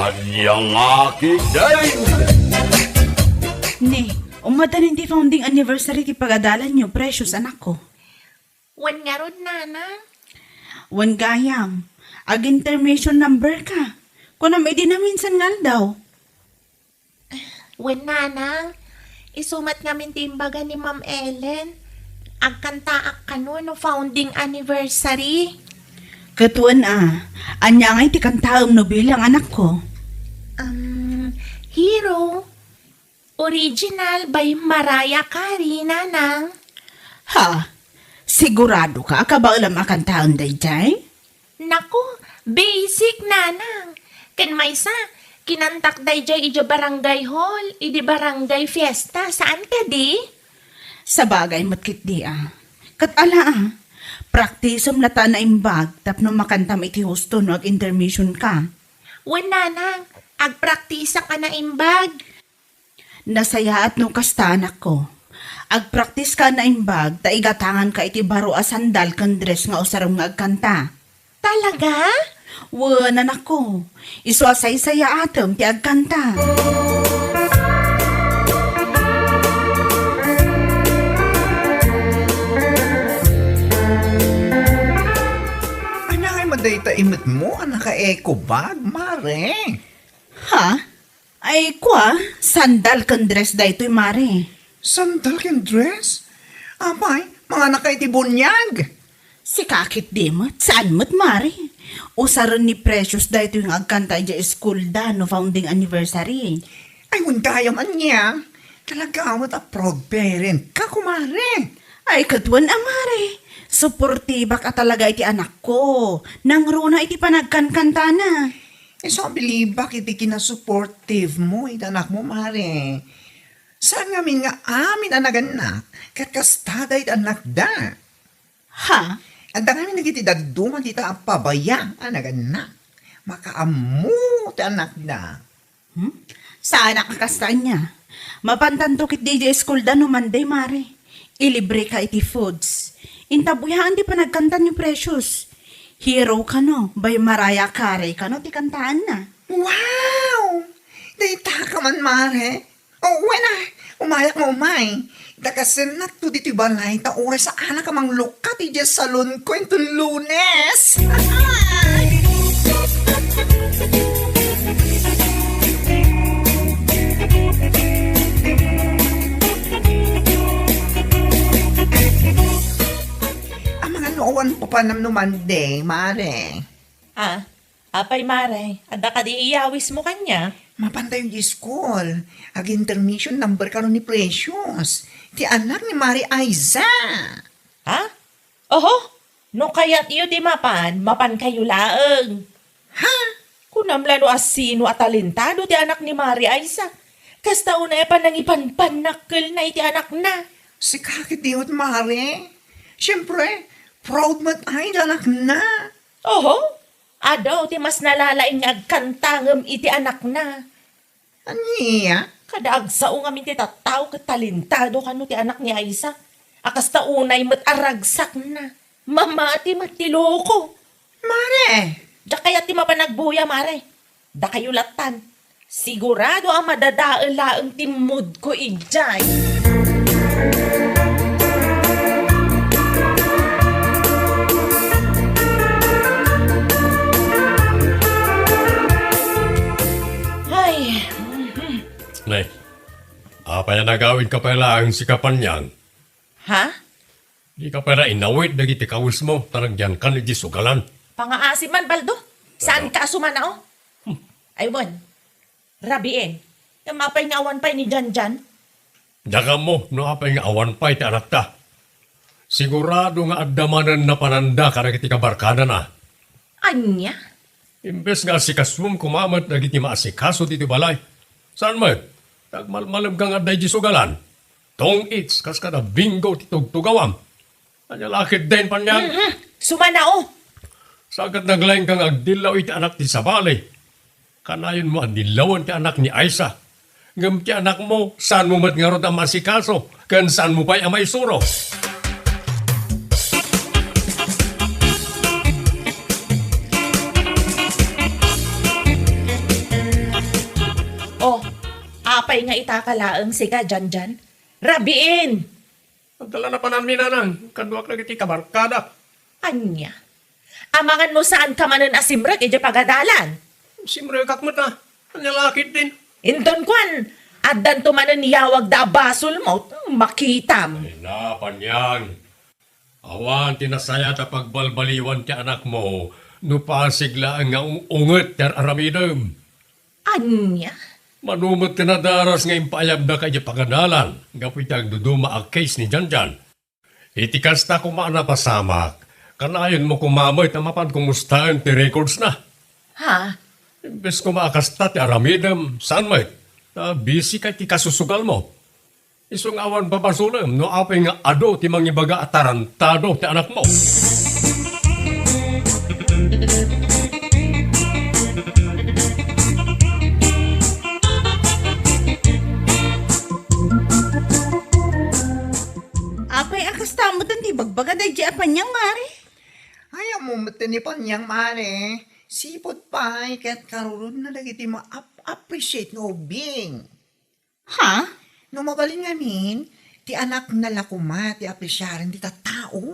Kanyang aki day! Ne, umadanin ti founding anniversary ti pagadalan nyo, precious anak ko. Wan nga ron, nanang. Wan gayam, ag intermission number ka. Kunam edi na minsan ngal daw. Wan, nanang. Isumat ngamin timbaga ni Ma'am Ellen. Agkantaak ka no founding anniversary. Katuan anya ngay ti kantaom no bilang anak ko. Hero. Original by Mariah Carey, nanang. Ha? Sigurado ka? Kabaulam akan taon day jay? Naku, basic, nanang. Ken maysa, kinantak day jay ija barangay hall, idi barangay fiesta. Saan ka di? Sa bagay matkit di Kat ala praktisom na ta na imbag tapno makantam iti husto no ag intermission ka. Wan, nanang. Agpraktisa ka na imbag. Nasaya at no kasta anak ko. Agpraktis ka na imbag ta igatangan ka iti baro a sandal kan dress nga usarom nga agkanta. Talaga? Wan anak ko. Iswasay saya atom ti agkanta. Data imit mo, anak ka eco bag, mare. Ha? Ay kwa, sandal kan dress da ito'y mare. Sandal ken dress? Apay, mga nakaitibunyag. Si kakit di mo't, saan mo't mare? Usaron ni Precious da ito yung agkanta dya school da no founding anniversary. Ay, kaya man niya. Talaga awat a proud parent ka, kumare. Ay katwan mare. Suportiba ka talaga iti anak ko. Nang runa iti panagkankanta na. So, bilibak iti kinasupportive mo, iti anak mo, mare. Saan ngamin nga amin anaganak, kat kastada iti anak da. Ha? At da ngamin nagiti daduman iti apabaya, anaganak. Makaamu iti anak da. Saan nakakastaan niya? Mapantantukit di school da no Monday, mare. Ilibre ka iti foods. Intabuyahan di pa nagkanta ni Precious. Hero ka no, by Mariah Carey ka no, ti kantaan na. Wow! Dita ka man, mare. Oh, wena, umayak mo, umay. Dakasin to dito balay, ta oras sa anak ka mang lukat, iti salon ko ito Lunes. Noon pa panam no Monday, mare. Apay mare, ada ka di iyawis mo kanya. Mapantay yung school. Ag intermission number ka ni Precious. Ti anak ni Mari Aiza. Ha? Oho, no kaya't iyo di mapan kayo laeng. Ha? Kunamlano asino at talentado ti anak ni Mari Aiza. Kasta una pa nang ipanpanakil na iti anak na. Si kakit diot, Mari. Siyempre, proud mat ay anak na. Oho, adaw ti mas nalalaing agkantangem iti anak na. Aniya? Kadaag sao nga ti tataw katalintado kano ti anak ni Aiza. Akas taunay mat aragsak na. Mamati matiloko. Mare! Da kaya ti mapanagbuya, mare. Da kayo latan. Sigurado ang madadaala ang timod ko ijay. Nay, apa yan nagawin ka pala ang sikapan niyan? Ha? Di ka pala inawit na iti kawis mo, taragyan ka ni sugalan. Pangaasi man, Baldo. Saan ka asumanao? Aywan. Rabiin. Yung mapay nga awan pa'y ni Janjan. Daga mo, no apay nga awan pa iti anak ta. Sigurado nga adamanan na pananda ka na kiti kabarkada na. Anya? Imbes nga si kaswum kumamat na kiti maasikaso dito balay. Saan mo? Tagmalmalam ka nga day sugalan. Tong its, kas ka na bingo titugtugawam. Anya lakit din pa niyan. Sumanao. Sagat naglaing kang agdilaw iti anak ti Sabali. Kanayon mo adilawan ti anak ni Aiza. Ngam ti anak mo, saan mo matngarot ang masikaso? Kan saan mo pa'y amay suro? apay nga itakalaang siga dyan. Rabiin! Ang tala na panan minanang, kanduak na kiti kabarkada. Anya? Amangan mo saan ka manan asimrag, ija pagadalan. Simre kakmat na, kanya lakit din. Indon kwan, addan to manan niyawag da basol mo, makitam. Ay na, panyang. Awan, tinasaya ta pagbalbaliwan ti anak mo, nupasigla nga unget ter aramidem. Anya? Manumot ka na daras nga impayab na kaya pagadalan, gapit ang duduma ang case ni Janjan. Itikas na kumana pasamak, kanayon mo kumamay tamapan kumustahan ti records na. Ha? Imbes kumakasta ti aramidem, saan mo busy ka ti kasusugal mo. Isong awan babasulem, no apay nga ado ti mangibaga at tarantado ti anak mo. Apay akasta mo dan ti bagbaga day di apan niyang mare. Ayaw mo matinipan niyang mare. Sipot pa, kahit karurun na lagi ti ma-appreciate no being. Ha? No mabalin ngamin, ti anak na lakuma, ti appresyaran ti tao.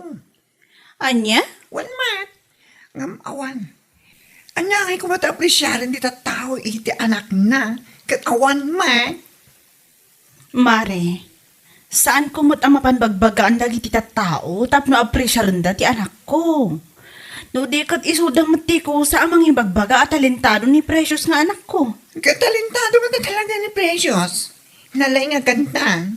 Anya? Well, mat, ngam awan. Anya kay kumata appresyaran ti tao, ti anak na, kat awan mat. Mare, saan kumot ang mapanbagbagaan lagi ti tao tapno apresyaran da ti anak ko? No di kat isudang mati ko sa amang ibagbaga at talentado ni Precious nga anak ko. Katalentado ka talaga ni Precious. Nalay nga kanta.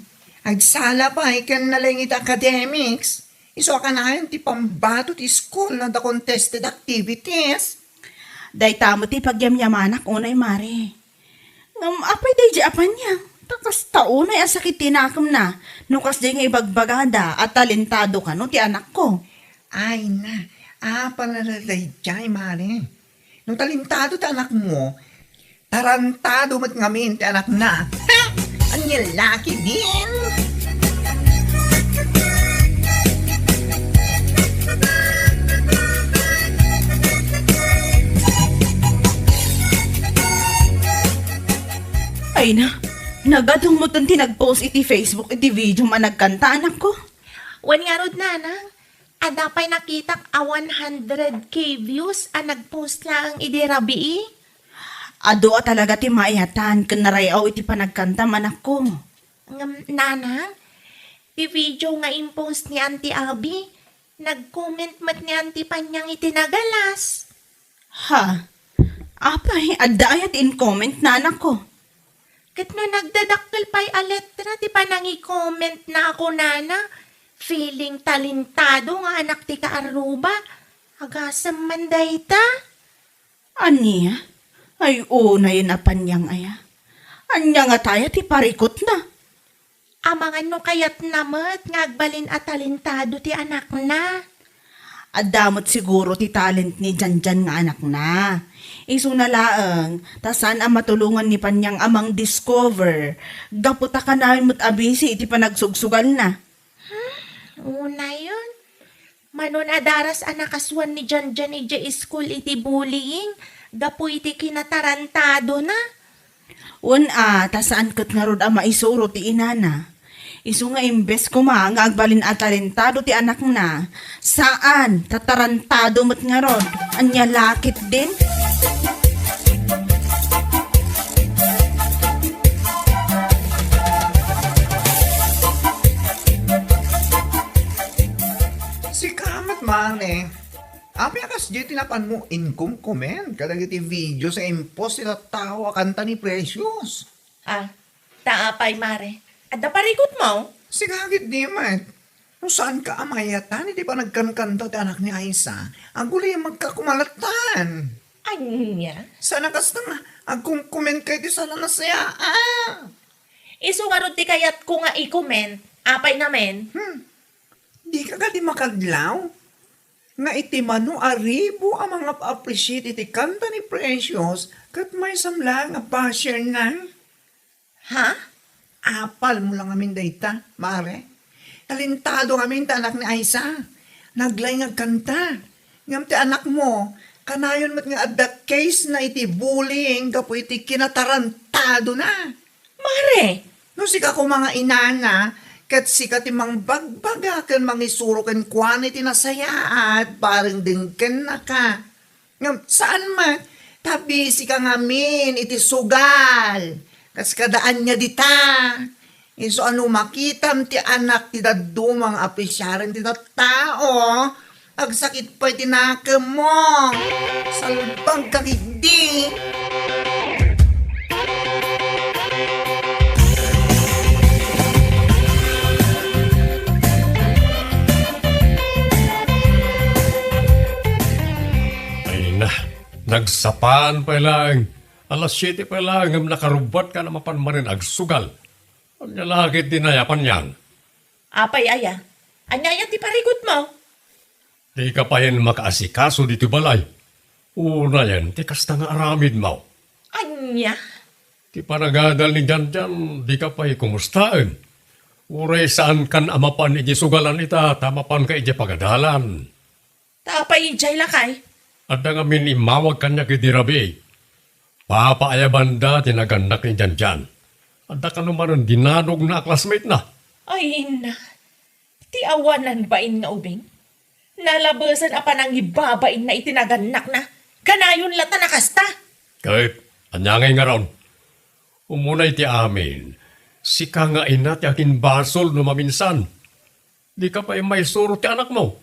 Agsala pa, ikan nalay nga academics. Iso ka na yun, ti pambato ti school na the contested activities. Day tamo ti pagyamyamanak unay mare. Apay day di apan niya. Takas taunay asakit tinakam na. Nukas day nga ibagbagada at talentado ka no ti anak ko. Ay na, palalalay dyan, mare. Nung talentado ta anak mo, tarantado mat ngamin ti anak na. Ha! Ang laki din! Ay na, nagadong mo tanti nag-post iti Facebook iti video managkanta anak ko. Wan nga rod nanang, adapay nakitak a 100K views a nagpost lang idi rabii. Ado talaga ti maayatan ken narayaw iti panagkanta anak ko. Nanang, ti video nga impost ni Auntie Abby, nag-comment mat ni Auntie Panyang itinagalas. Ha? Apay, adda ayat in comment na anak ko. Kat no nagdadakkel pa'y a letra, ti panangi comment na ako nana, feeling talentado nga anak ti kaaruba, agasam man dayta. Aniya? Ay una yun apan niyang aya. Anya nga tayo ti parikot na. Amangan no kayat namat, ngagbalin at talentado ti anak na. Adamot siguro ti talent ni Janjan nga anak na. Isu na laeng, tasan ang matulungan ni Panyang amang discover. Gaputa ka na mo't abisi iti panagsugsugal na. Una yun. Manon adaras anak aswan ni Janjan ija school iti bullying, gapu iti kinatarantado na. Tasaan kat nga rod ang maisuro ti inana. Isu nga imbes ko nga agbalin at talentado ti anak na. Saan? Tatarantado mo't nga rod. Anya lakit din. Si kamat mare. Api akas di tinapan mo income comment. Kadang iti video sa impost sila tao kanta ni Precious. Taapay mare. Adda parikot mo? Sigagit di man. Kung saan ka amayatan, hindi pa nagkankanta ti anak ni Aisa. Ang guli yung magkakumalatan. Anya? Sana kas na agkong comment kayo ti sana na siya. Isu nga rod ti kayat ko nga i-comment. Apay namin. Di ka di makadlaw. Nga iti mano aribo ang mga appreciate iti kanta ni Precious kat may samlang a pa-share na. Ha? Apal mo lang amin dayta, mare. Talentado amin ta anak ni Aisa. Naglay nga kanta. Ngam ti anak mo, kanayon mat nga at the case na iti bullying kapo iti kinatarantado na. Mare, No sika ko mga inana, kat sika timang bagbaga kan mangisuro kan kwan iti nasayaat, parang din kan naka. Ngam, saan man? Tabi sika ngamin, iti sugal. Kas kadaan niya dita. Iso ano makitam ti anak ti dadumang apisyaran ti tao. Agsakit pa iti nakam mo. Salbang kakigdi. Ay na, nagsapaan pa lang. Alas 7 pa lang, ang nakarubat ka na mapanmarin agsugal. Ang nalakit din na yapan yan. apay aya. Anyaya ti parigot mo. Di ka pa yan makaasikaso dito balay. Una yan, ti kasta nga aramid mo. Anya? Ti panagadal ni Janjan, di ka pa kumustaan. Uray saan kan amapan iji sugalan ita, tamapan ka iji pagadalan. Tapay jay lakay. At nga min imawag kanya kiti Rabi. Papaaya banda tinaganak ni Janjan. At ka naman dinanog na classmate na. Ay na. Ti awanan bain nga ubing. Nalabasan apa nang ibabain na itinaganak na. Kanayon lata na kasta. Kahit, anyangay nga ron. Umunay ti amin. Sika nga ina ti akin basol no maminsan. Di ka pa may suro ti anak mo.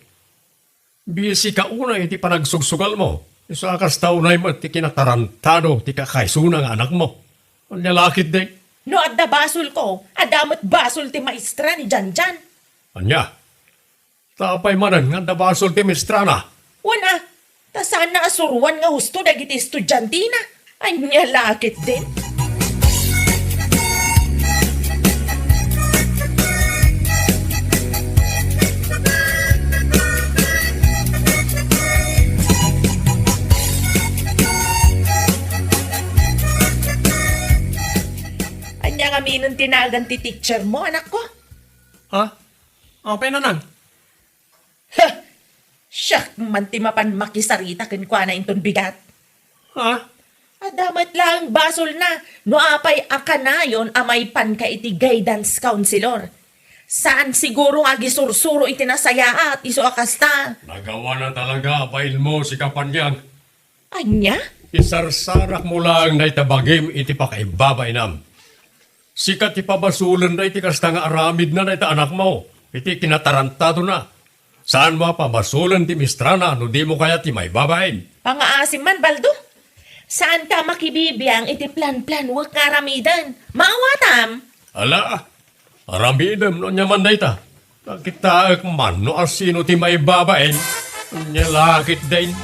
Bisi ka una iti panagsugsugal mo. Isa kas taunay mo ti kinatarantado ti kakaisuna nga anak mo. Ang nalakit din. No adda basol ko, adamot basol ti maestra ni Janjan. Anya, tapay manan nga dabasol ti mistrana. Wana, ta sana asuruan nga husto dagiti estudyantina. Anya lakit din. Anya kami nung tinagan ti teacher mo, anak ko. Ha? Okay na nang. Ha! Siyak man ti mapan makisarita ken kwa na inton bigat. Ha? Adamat lang basol na, no apay akanayon amay pan ka iti guidance counselor. Saan siguro nga gisursuro iti nasaya at iso akasta. Nagawa na talaga, apail mo si Kapanyang. Anya? Isarsarak mo lang na itabagim iti pakaibabay nam. Sikat ipabasulan na iti kasta nga aramid na iti anak mo. Iti kinatarantado na. Saan mo pabasulan ti mistrana no di mo kaya ti may babain? Pangaasim man, Baldo. Saan ka makibibiyang iti plan-plan wag karamidan? Maawatam. Ala, aramidam no nyaman na ita. Nakita man no asino ti may babain. Nyalakit din.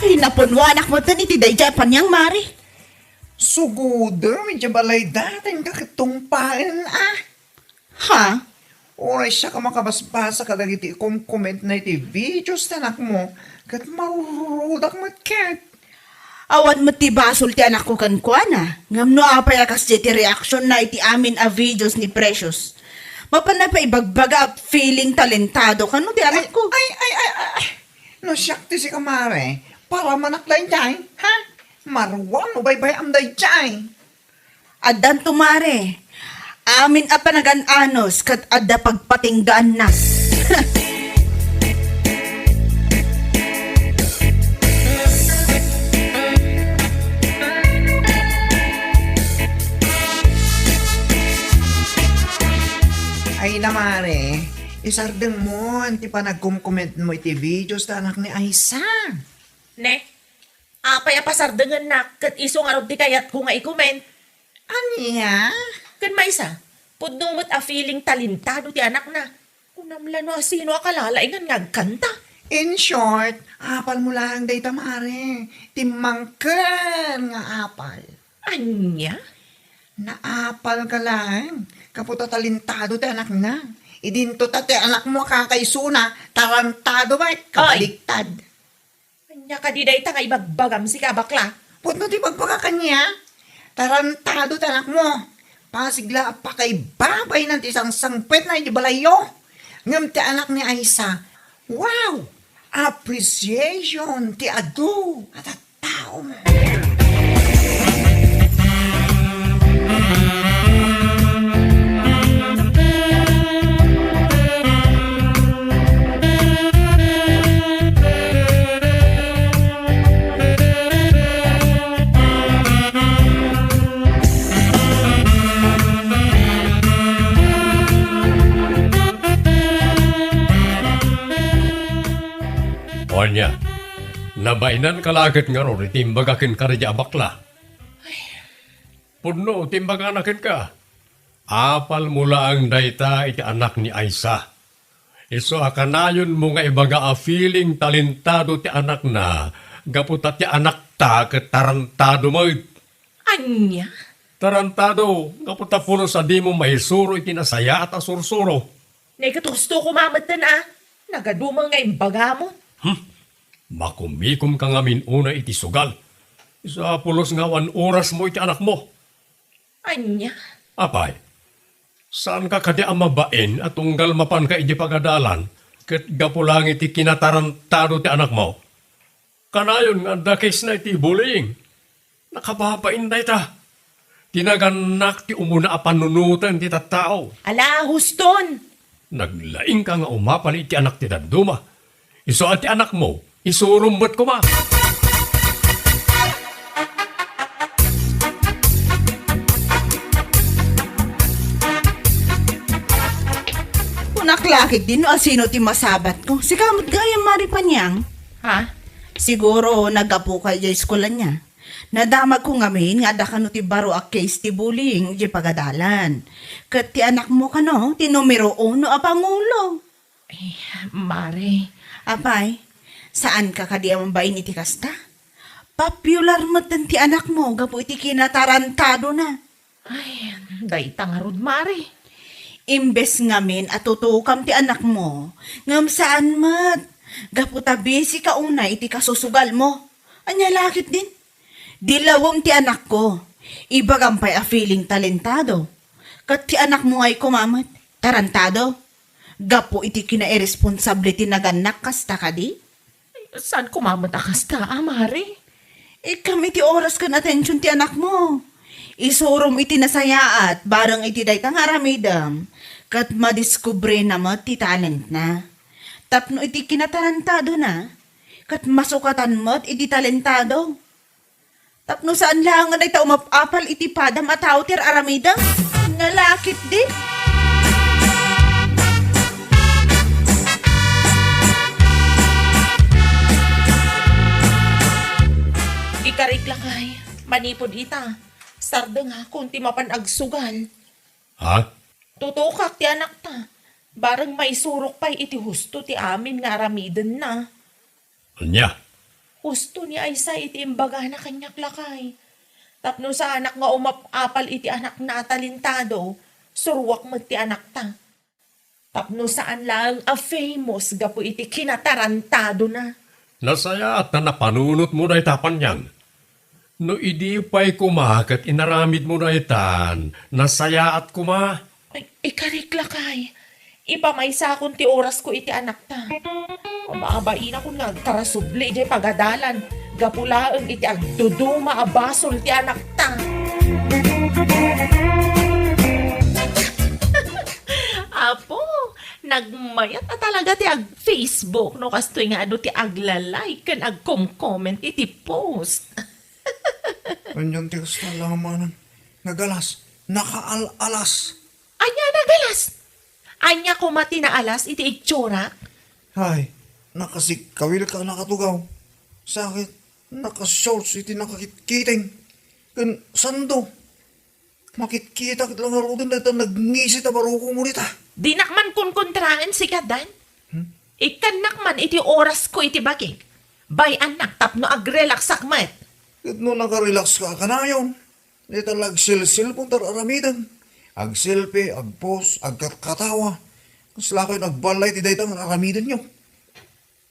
Ay, napunwanak mo tan iti dayjay panyang mari. Sugudo, medyo balay dating kakitumpaan Ha? Oray siya ka makabasbasa ka dagiti comment na iti videos tanak mo. Kat marurudak mo kat. Awan mo ti basol ti anak ko kan kuana. Ngam no apay akas ti reaction na iti amin a videos ni Precious. Mapanay pa ibagbaga feeling talentado kano ti anak ko. Ay. No siyak ti si kamare. Para manaklay jay. Ha? Marwan no baybay amday jay. Adan tumare. Amin a panagan-anos kat adda pagpatinggaan na. Ay namare. Isardeng mo, anti pa nagkum-comment mo iti videos ta anak ni Aisa. Ne? Apay apasardengan na kat iso nga rod ti kayat ko nga i-comment. Anya? Kan maisa, pudnumot a feeling talentado ti anak na. Unamla no asino akalalay nga ngagkanta. In short, apal mo lang day tamare. Timangkan nga apal. Anya? Naapal ka lang. Kaputa talentado ti anak na. Idinto ta ti anak mo kakaisuna. Tarantado ba? Kabaliktad. Anya ka di day ta nga ibagbagam si kabakla. Punto ti pagpaka kanya. Tarantado ti anak mo. Pasigla pa kay babay ng isang sangpet na ibalayo. Ngam ti anak ni Aisa. Wow! Appreciation ti adu at at tao mo. Onya, nabainan kalagat nga ron, itimbagakin ka rin bakla. Puno, timbaganakin ka. Apal mula ang dayta iti anak ni Aisa. Iso akanayon mo nga ibaga a feeling talentado ti anak na, gaputa ti anak ta ket tarantado mo. Anya? Tarantado, gaputa puno sa di mo mahisuro iti nasaya at asursuro. Negatusto ko mamatan Nagadumang nga imbaga mo. Makumikom ka nga minuna iti sugal. Isa pulos nga 1 oras mo iti anak mo. Anya? Apay, saan ka kadi ang mabain at tunggal mapan ka iti pagadalan ket gapulang iti kinatarantado ti anak mo? Kanayon nga dakis na iti bullying. Nakababain na ita. Tinaganak ti umuna a panunutan ti tattao. Ala, huston! Naglaing ka nga umapal iti anak ti daduma. Iso at ti anak mo, isurumbot ko ma. Unaklakit din no asino ti masabat ko. Si kamot gayang maripanyang. Ha? Siguro nagapu ka di eskola niya. Nadamag ko ngamin nga da kano ti baro a case ti bullying di pagadalan. Kat ti anak mo kano, ti numero 1 a pangulo. Mare. Apay, saan ka kadi ang bain iti kasta? Popular mo ti anak mo, gapu iti kinatarantado na. Ay, dayta nga rod, Mare. Imbes ngamin at tutukam ti anak mo, ngam saan mat? Gapu tabi si kauna iti kasusugal mo. Anya lakit din. Dilawom ti anak ko. Iba gampay a feeling talentado. Kat ti anak mo ay kumamat. Tarantado. Gapo iti kina-irresponsibility na ganak kasta ka di? Saan kumamatakas ta, Mare? Kami ti oras kan atensyon ti anak mo. Isurom iti nasayaat, barang iti day kang aramidam. Kat madiskubre na mo ti talent na. Tapno iti kinatarantado na. Kat masukatan mo iti talentado. Tapno saan lang nga ita umapapal iti padam at hautir aramidam? Nalakit di? Ikariklakay, manipod ita. Sarda nga kung ti mapanagsugal. Ha? Tutukak ti anak ta. Barang may surok pa'y iti husto ti amin nga aramidan na. Anya? Husto ni Aisa iti imbaga na kanyak lakay. Tapno sa anak nga umapapal iti anak na talintado, surwak mo ti anak ta. Tapno saan lang a famous gapo iti kinatarantado na. Nasaya at na napanunot mo na itapan yan. No idi pa'y kumakat inaramid mo na itan, nasaya at kuma. Ay, ikariklakay. Ipamaysa akong ti oras ko iti anak ta. Maabain ako nga karasubli iti pagadalan. Gapulaang iti agduduma abasol ti anak ta. Apo, nagmayat na talaga ti ag Facebook no kastoy nga ado ti aglalay kan agkom-comment iti post. Anyan ti gusto lang manan. Nagalas. Nakaalalas. Anya nagalas. Anya kumati na alas iti itsura. Hay, nakasikawil ka nakatugaw. Sakit, nakashorts iti nakakitkiting. Kan sando. Makitkita kit lang arutin na ito nagngisi ta baruko mo nita. Di nakman kun kontraan si Kadan. Ikan nakman iti oras ko iti bagig. Bay anak tapno agrelax sakmat. Kit no nakarelax ka ka na yun. Ito lag-sil-sil pong tararamidan. Ag-selfie, ag-post, ag-katawa. Kasi lakay nagbalay ti daytang aramidan nyo.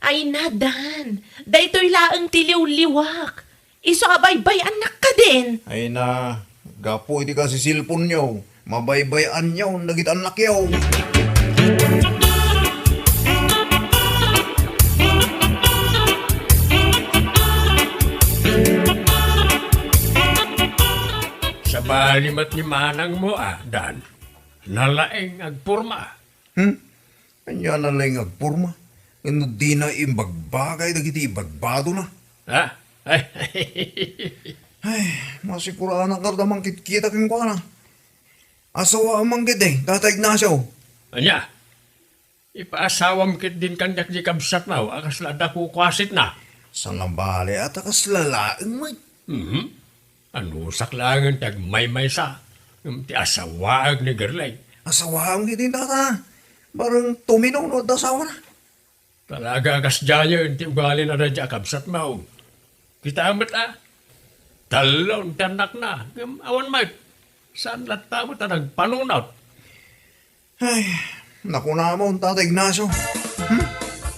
Ay nadan, daytoy laang tiliw-liwak. Iso abay-bay anak ka din. Ay na, gapo iti kasi silpon nyo. Mabaybayan nyo, nagit anak yaw. Malimat ni manang mo Dan. Nalaing agpurma. Anya na lang agpurma. Ano di na imbagbagay, dagiti ibagbado na. Ha? Ay, Ay, masiguraan ang kardamang kitkita kong kwa na. Asawa ang manggit Tata Ignacio. anya. Ipaasawam kit din kanyak di kabsat na. Akas lada ko kwasit na. Sa nambali at akas lalaing mo. Ano saklangan tag may sa. Ti asawaag ni Gerlay. Asawa ang gitin tata. Barang tuminaw no at asawa na. Talaga akas jaya ti ugali na radya kabsat mo. Kita amat Talon tanak na. Awan may. Saan lata mo tanag panunot? Ay, naku na mo, Tata Ignacio.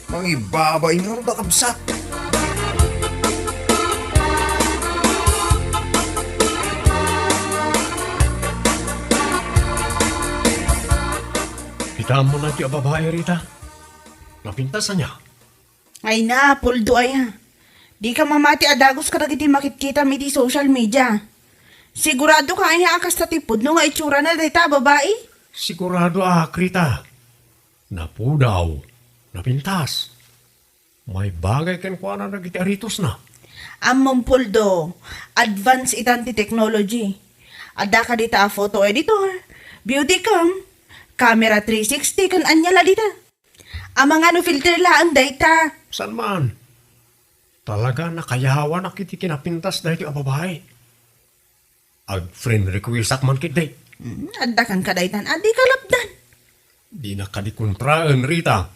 Mga ibabay nga rin nakabsat. Kita mo na ti babae Rita. Napintasan niya. Ay na, puldo ay. Di ka mamati adagos ka nagiti makikita mi di social media. Sigurado ka ay akas tatipod no nga itsura na dita babae. Sigurado Rita. Napudaw. Napintas. May bagay ken kuha na nagiti aritos na. Among puldo, advance itanti technology. Ada ka dita a photo editor, beauty cam, camera 360 kan anyala dita. Ang mga no filter lang data. San man? Talaga nakayawan na kiti kinapintas dahil ti babae. Ag friend request man kiti. Adda kang kadaitan, adi kalapdan. Di na kadikontraan Rita.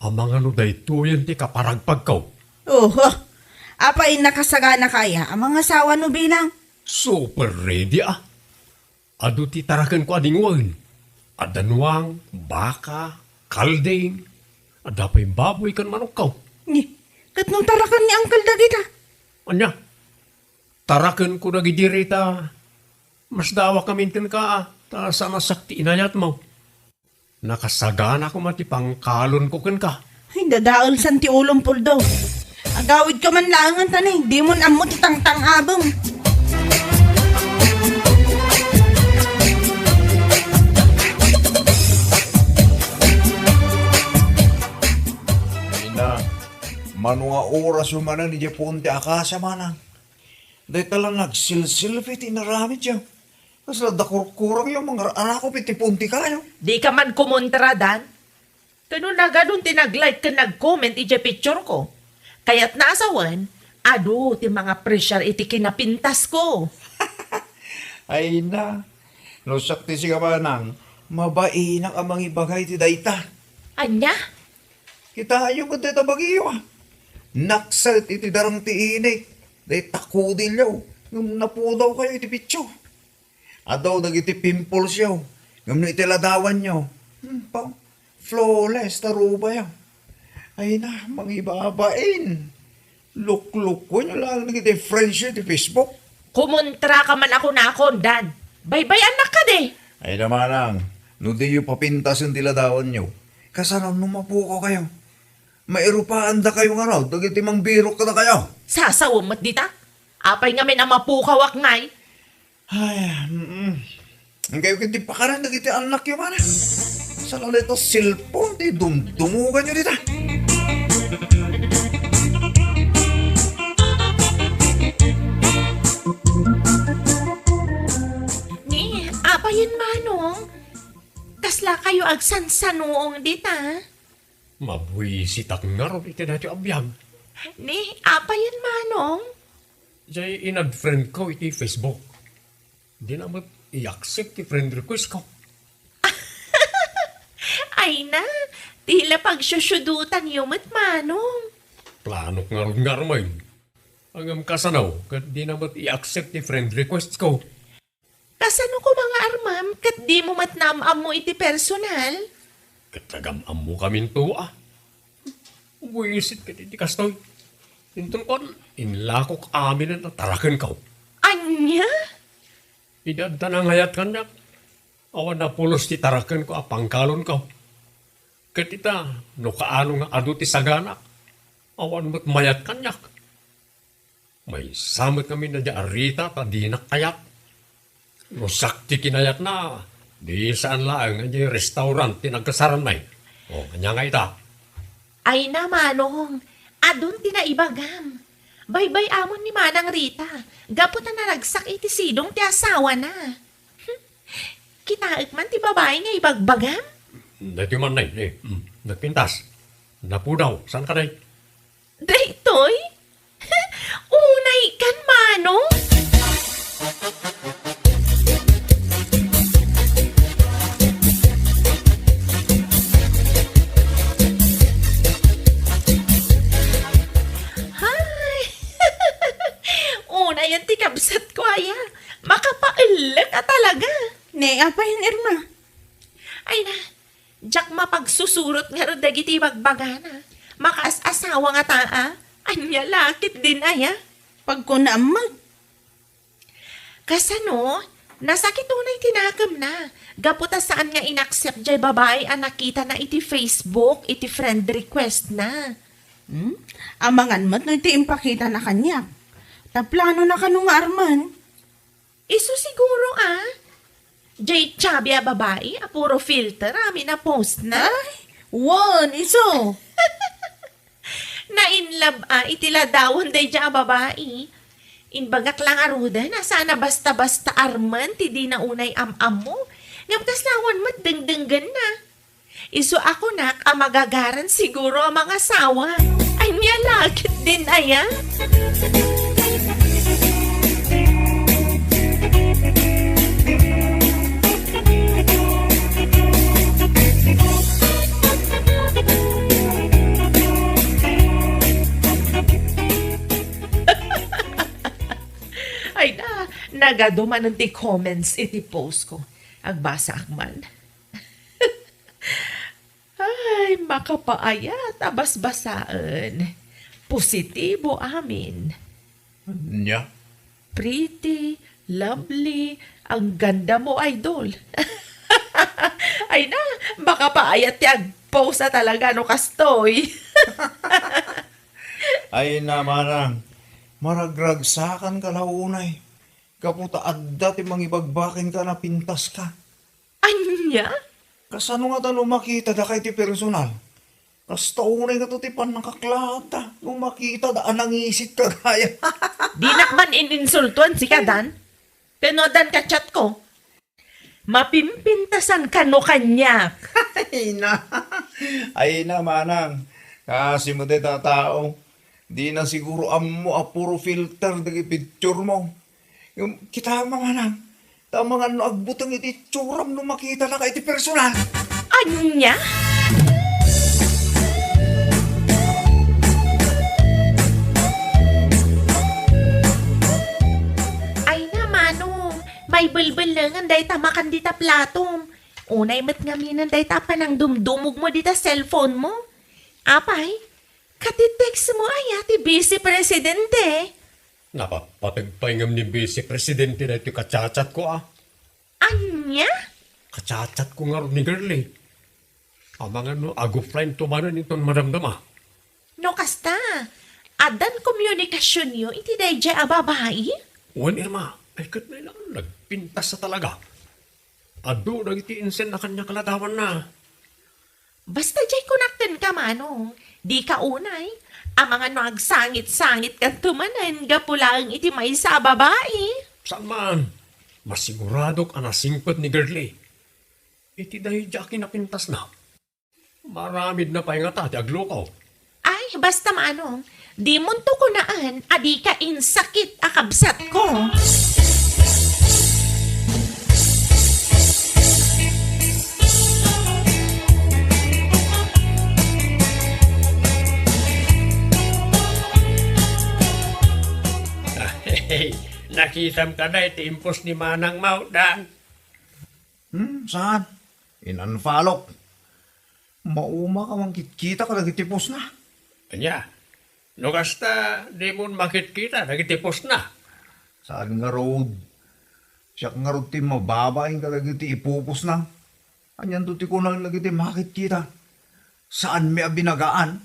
Ang mga no daytoyan ti kaparagpag ko. Oho, apay nakasagana kaya ang mga sawa no bilang. Super ready Ado ti tarakan ko adingwan. Adanwang, baka, kalding. Adapay baboy kan manok ko. Kat nung tarakan ni Uncle Dagita. Anya, tarakan ko nagidirita. Mas dawa kamintin ka, ta sana sakti inayat mo. Nakasagana ko mati pangkalon ko ken ka. Ay, dadaol san ti ulong puldo. Agawid ka man langan tani, di mo namot itang abong. Na, manunga oras yung manan ni Japonte akasa manang. Dahil talang nagsilsilpit inaramit siya. Kasi dakurkurang yung mga anak ko pitipunti kayo. Di ka man kumontra, Dan. Kano na ganun tinag-like ka nag-comment iti picture ko. Kaya't naasawan, ado ti mga pressure iti kinapintas ko. Ay na, no sakti si kamanang, mabainak ang mga ibagay ti dayta. Anya? Kita yung kung dito bagiyo Naksal iti darang ti inik. Day takudil yaw. Ngam napudaw kayo iti pitso. Adaw nagiti pimples yaw. Ngam na iti ladawan yaw. Flawless taruba yaw. Ay na, mga ibabain. Look ko nyo lang nagiti friends yun iti Facebook. Kumontra ka man ako na akon, Dan. Bye-bye anak ka de. Ay naman ang, no di yung papintas yung tiladawan nyo. Kasanaw numapuko kayo. Mairupaan da kayo nga raw, dagiti mang birok ka na kayo. Sasawam mat dita. Apay nga may namapukawak ngay. Ay, ang kayo kiti pakaran dagiti anak yung mana. Sa lalito silpon, di dumdumugan nyo dita. Ni, apayin manong. Kasla kayo agsansanuong dita. Mabuisitak nga ron iti dati abiyag. Ni, apayin manong. Jay inad friend ko iti Facebook. Di na mo i-accept ti friend request ko. Ay na, tila pagsusyudutan yung manong. Plano nga ron nga rumain. Ang kasanaw, kat di na mo i-accept ti friend request ko. Kasano ko mga armam, kat di mo matnamam mo iti personal? Katagam mo kamin to Buisit ka iti kastoy. Intun kon, inlakok amin na tarakan ka. Anya? Idadta na ngayat kanyak. Awan na pulos ti tarakan ko apangkalon ka. Katita, no kaano nga adu ti sagana. Awan mo't mayat kanyak. May samot kami na di arita ta di na kayat. No sakti kinayat na. Di saan lang ang restaurant tinagkasaran may. O, kanya nga ita. Ay na, Manong. Adun tinaibagam. Baybay amon ni Manang Rita. Gaputan na nagsak iti sidong ti asawa na. Kitaik man ti babae nga ibagbagam. Dito man na nagpintas. Napudaw, saan ka na Daytoy? Unay kan, Manong. Hay! Unay ang tikabsat ko, aya. Makapailak ka talaga. Ne, apa yun, Irma? Ay na, jak mapagsusurot nga rin dagiti bagbagana. Makas-asawa nga taa. Anya lakit din aya. Pag ko naamag. Kasano, nasakit unay tinagam na. Gaputa saan nga inaccept jay babae ang nakita na iti Facebook, iti friend request na. Amangan mo't no iti impakita na kanya. Taplano na kanong arman. Iso siguro Jay Chubby a babae, a puro filter, amin na post na. Won, iso. Na in love itila dawon day dya a babae. Inbagak lang aruda na sana basta-basta arman ti di na unay am-am mo. Ngaptas lawan mat dengdenggan na. Iso ako nak magagaran siguro ang mga sawa. Ay niya lakit din aya. Ay na, nagaduman ng ti comments iti post ko. Agbasa akman. Ay, makapaayat, abas-basaan. Positibo amin. Nya? Pretty, lovely, ang ganda mo, idol. Ay na, baka paayat yung post na talaga no kastoy. Ay naman maragragsakan ka launay. Kaputa adda ti mangibagbakin ka na pintas ka. Anya? Kasano nga ta lumakita da kay ti personal? Kas taunay nga to ti panakaklata. Lumakita da anangisit ka kaya. Di nakman ininsultuan si Kadan. Tinodan ka chat ko. Mapimpintasan ka no kanya. Ay na manang. Kasi mo de tao. Di na siguro amo a puro filter dagi picture mo. Yung kita manang. Tama nga no agbutang iti tsuram no makita na kay iti personal. Anya? Ay na, Manong. May bulbul lang ang day tamakan dita platom. Unay mat nga minan day tapan ang dumdumog mo dita cellphone mo. Apay, katitext mo ay ati Vice Presidente. Napapatagpaingam ni Vice Presidente na ito kachat ko Anya? Kachat ko nga rin ni Girlie. Amangan no, agufline tumanan itong maramdama. No kasta, adan komunikasyon nyo, iti day dya babae? Wan Irma, ay kat na lang, nagpintas sa talaga. Ado, nagitiinsen na kanya kaladawan na. Basta dyan kunakten ka, Manong. Di ka unay. Ang mga nagsangit-sangit ka tumanan, gapulang iti may sa babae. Saan man? Masiguradok anasingpot ni Girlie. Iti dahil dya kinapintas na. Maramid na paingata, ti aglukaw. Ay, basta Manong. Di munto ko naan, adi ka insakit akabsat ko. Hey, nakitam ka na iti impos ni Manang Maudan. Saan? In-unfollow. Mauma ka mang kita ka nagitipos na. Anya, no kasta di mo makit-kita, nagitipos na. Saan nga road? Siya nga road ti mababaing ka nagiti ipupos na. Anyan to ti ko nang nagiti makit kita. Saan may abinagaan?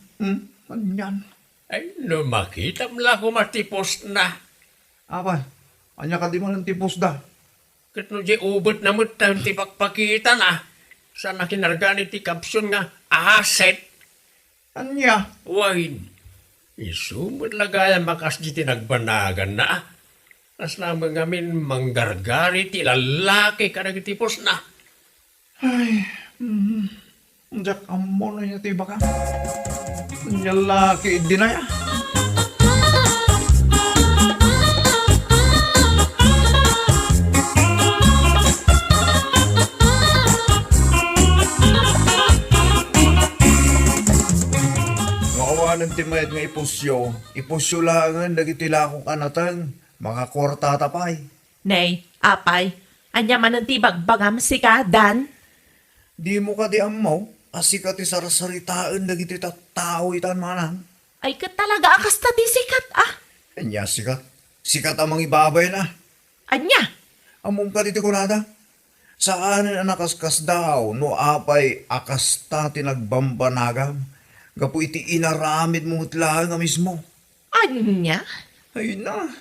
Anyan. Ay, no makita mo lang kung matipos na. Apay, anya ka di mo ng tipos da. Kat no di ubot na mo tayo ti pakpakita na. Sa nakinarga ni ti kapsyon nga asset. Anya? Why? Isumot lagayan makas di tinagbanagan na. As lamang ngamin manggargari ti lalaki ka nagtipos na. Ay, jak amo na niya tiba ka. Anya laki din na ya. Makawanan ti mayat nga ipusyo langan dagitila akong kanatan, mga korta tapay. Nay, apay, anya man ang tibagbagam si ka, Dan? Di mo ka di amaw, asika ti sarasaritaan dagiti tao itan manang. Ay ka talaga akas ta di sikat ah. Kanya sikat. Sikat amang ibabay na. Anya? Among ka diti kunada. Saan ang nakaskas daw no apay akasta tinagbambanagam. Gapu iti inaramid mo utlahan nga mismo. Anya? Ay na,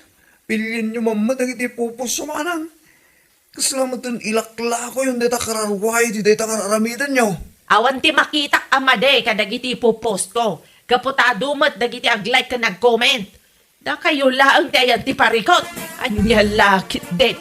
pilin nyo mamad ang iti pupos sumanang. Kaslamatan ilakla ko yung data kararway, di data kararamidan nyo. Awan ti makita amade kadagiti post ko. Kaputa dumat dagiti ag-like ka nag-comment. Da kayo laang tayan ti parikot. Anya lakit din.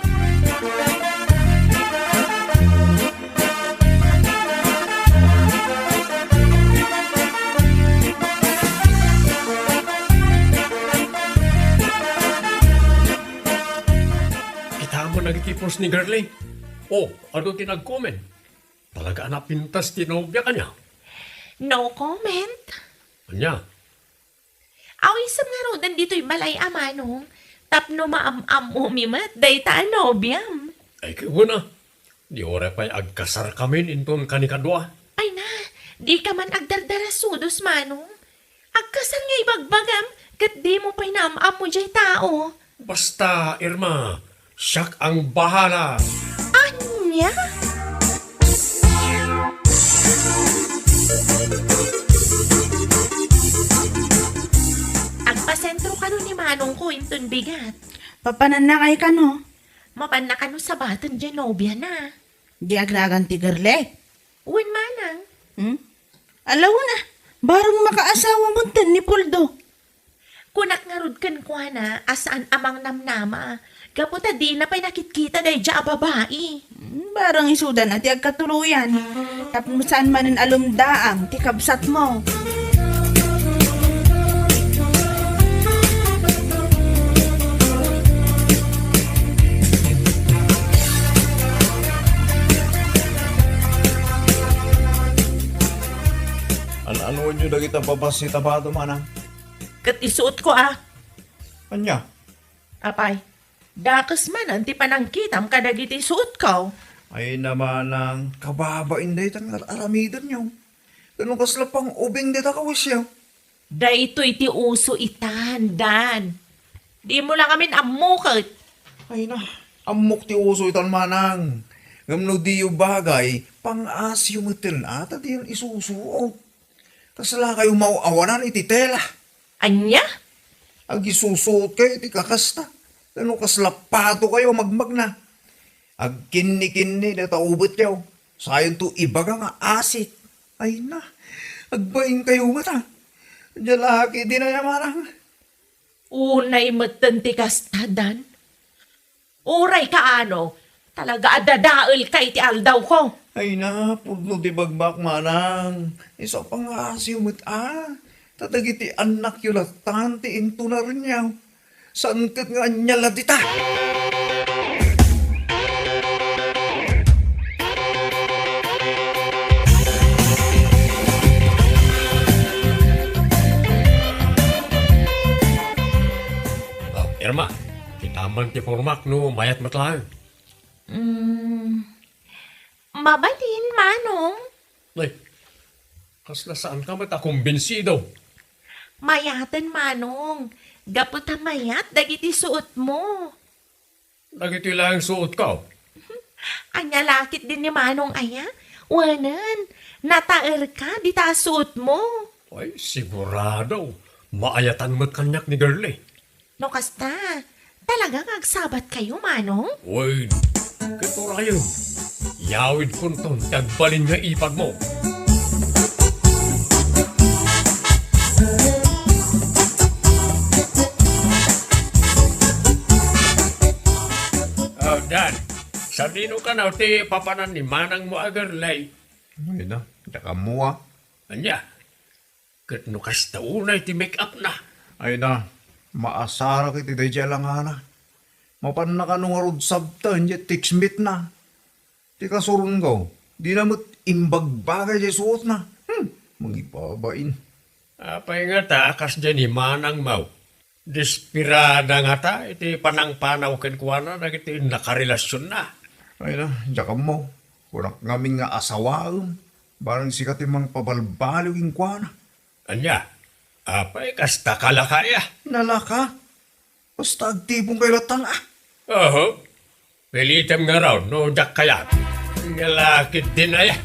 Kita mo nagtipos ni Girlie. Oh, ano tinag-comment? Talaga napintas tinobya ka niya. No comment. Anya? Aw isam nga ro dan dito'y balay amanong. Tapno maam-am umimat day ta nobyam. Ay kayo na. Di ora pa'y agkasar kami inton kanikadwa. Ay na, di ka man agdardara sudos manong. Agkasal nga ibagbagam, kat di mo pa'y naam-am mo jay tao. Basta, Irma, siyak ang bahala. Anya? Agpasentro ka nun ni Manong ko inton bigat. Papananakay ka no? Mapan na ka nun sa batan Genobia na. Di aglagan ti Girlie. Uwan manang. Alaw na, barong makaasawa mo tan ni Puldo. Kunak nga rod kan kwa na asaan amang namnama. Kaputa di na pa'y nakitkita day dya babae. Barang isudan at agkatuluyan. Tapos saan manin alumdaang, ti kabsat mo. Ano nyo na kita babasita ba manang? Kat isuot ko ah. Anya? Apay, dakas man anti panangkitam kadagiti suot ko. Ay naman ang kababain day tan aramidan nyo. Ganun kaslapang ubing dita kawasyaw. Da ito iti uso itan, Dan. Di mo lang amin amukot. Ay na, amok ti uso itan manang. Gamno di yung bagay, pang-asyo matil ata di yung isusuot. Kasala kayo mauawanan iti tela. Anya? Ag isusuot kayo iti kakasta. Ganun kaslapato kayo magmag na. Ag kinni-kinni na taubot kayo. Sayon to ibaga nga asit. Ay na, agbaing kayo mata. Jalaki din na yamarang. Unay matanti kastadan. Uray ka ano, talaga adadaal kay ti aldaw ko. Ay na, pudno di bagbak manang. Isa pa nga asiyumot Tatagiti anak yun tanti into na rin yaw. Saan kat nga niya ladita? Irma, itaman ti formak no mayat matlang. Mabalin, Manong. Ay, kasla saan ka matakumbinsido? Mayatan, Manong. Gaputa mayat, dagiti suot mo. Nagiti lang suot ka. Anya lakit din ni Manong aya. Wanan, nataer ka, di ta suot mo. Ay, sigurado. Maayatan mo't kanyak ni Girlie. No kasta, talagang agsabat kayo, Manong? Uy, Katura yun. Yawid kunton, tagbalin nga ipag mo. Oh, Dan. Sabino ka na, ti papanan ni manang mo agarlay. Ay na, daka mo ah. Anya, kat no kastaunay ti make up na. Ay na, maasara kiti day lang na. Mapan na ka nung arod sabta, hindi tiksmit na. Ti kasurun ko, di na mo't imbagbagay di suot na. Magipabain. Apay nga ta, akas dyan ni manang mau. Despirada nga ta, iti panang-panaw kenkwana na iti nakarelasyon na. Ay na, daka mo. Kurak ngaming nga asawaon. Barang sikat imang pabalbalo king kwa na. Anya, apay kasta kalakaya. Nalaka. Basta agtipong kay latang ah. Oho, pilitam nga raw, no dak kaya. Ngalakit din aya.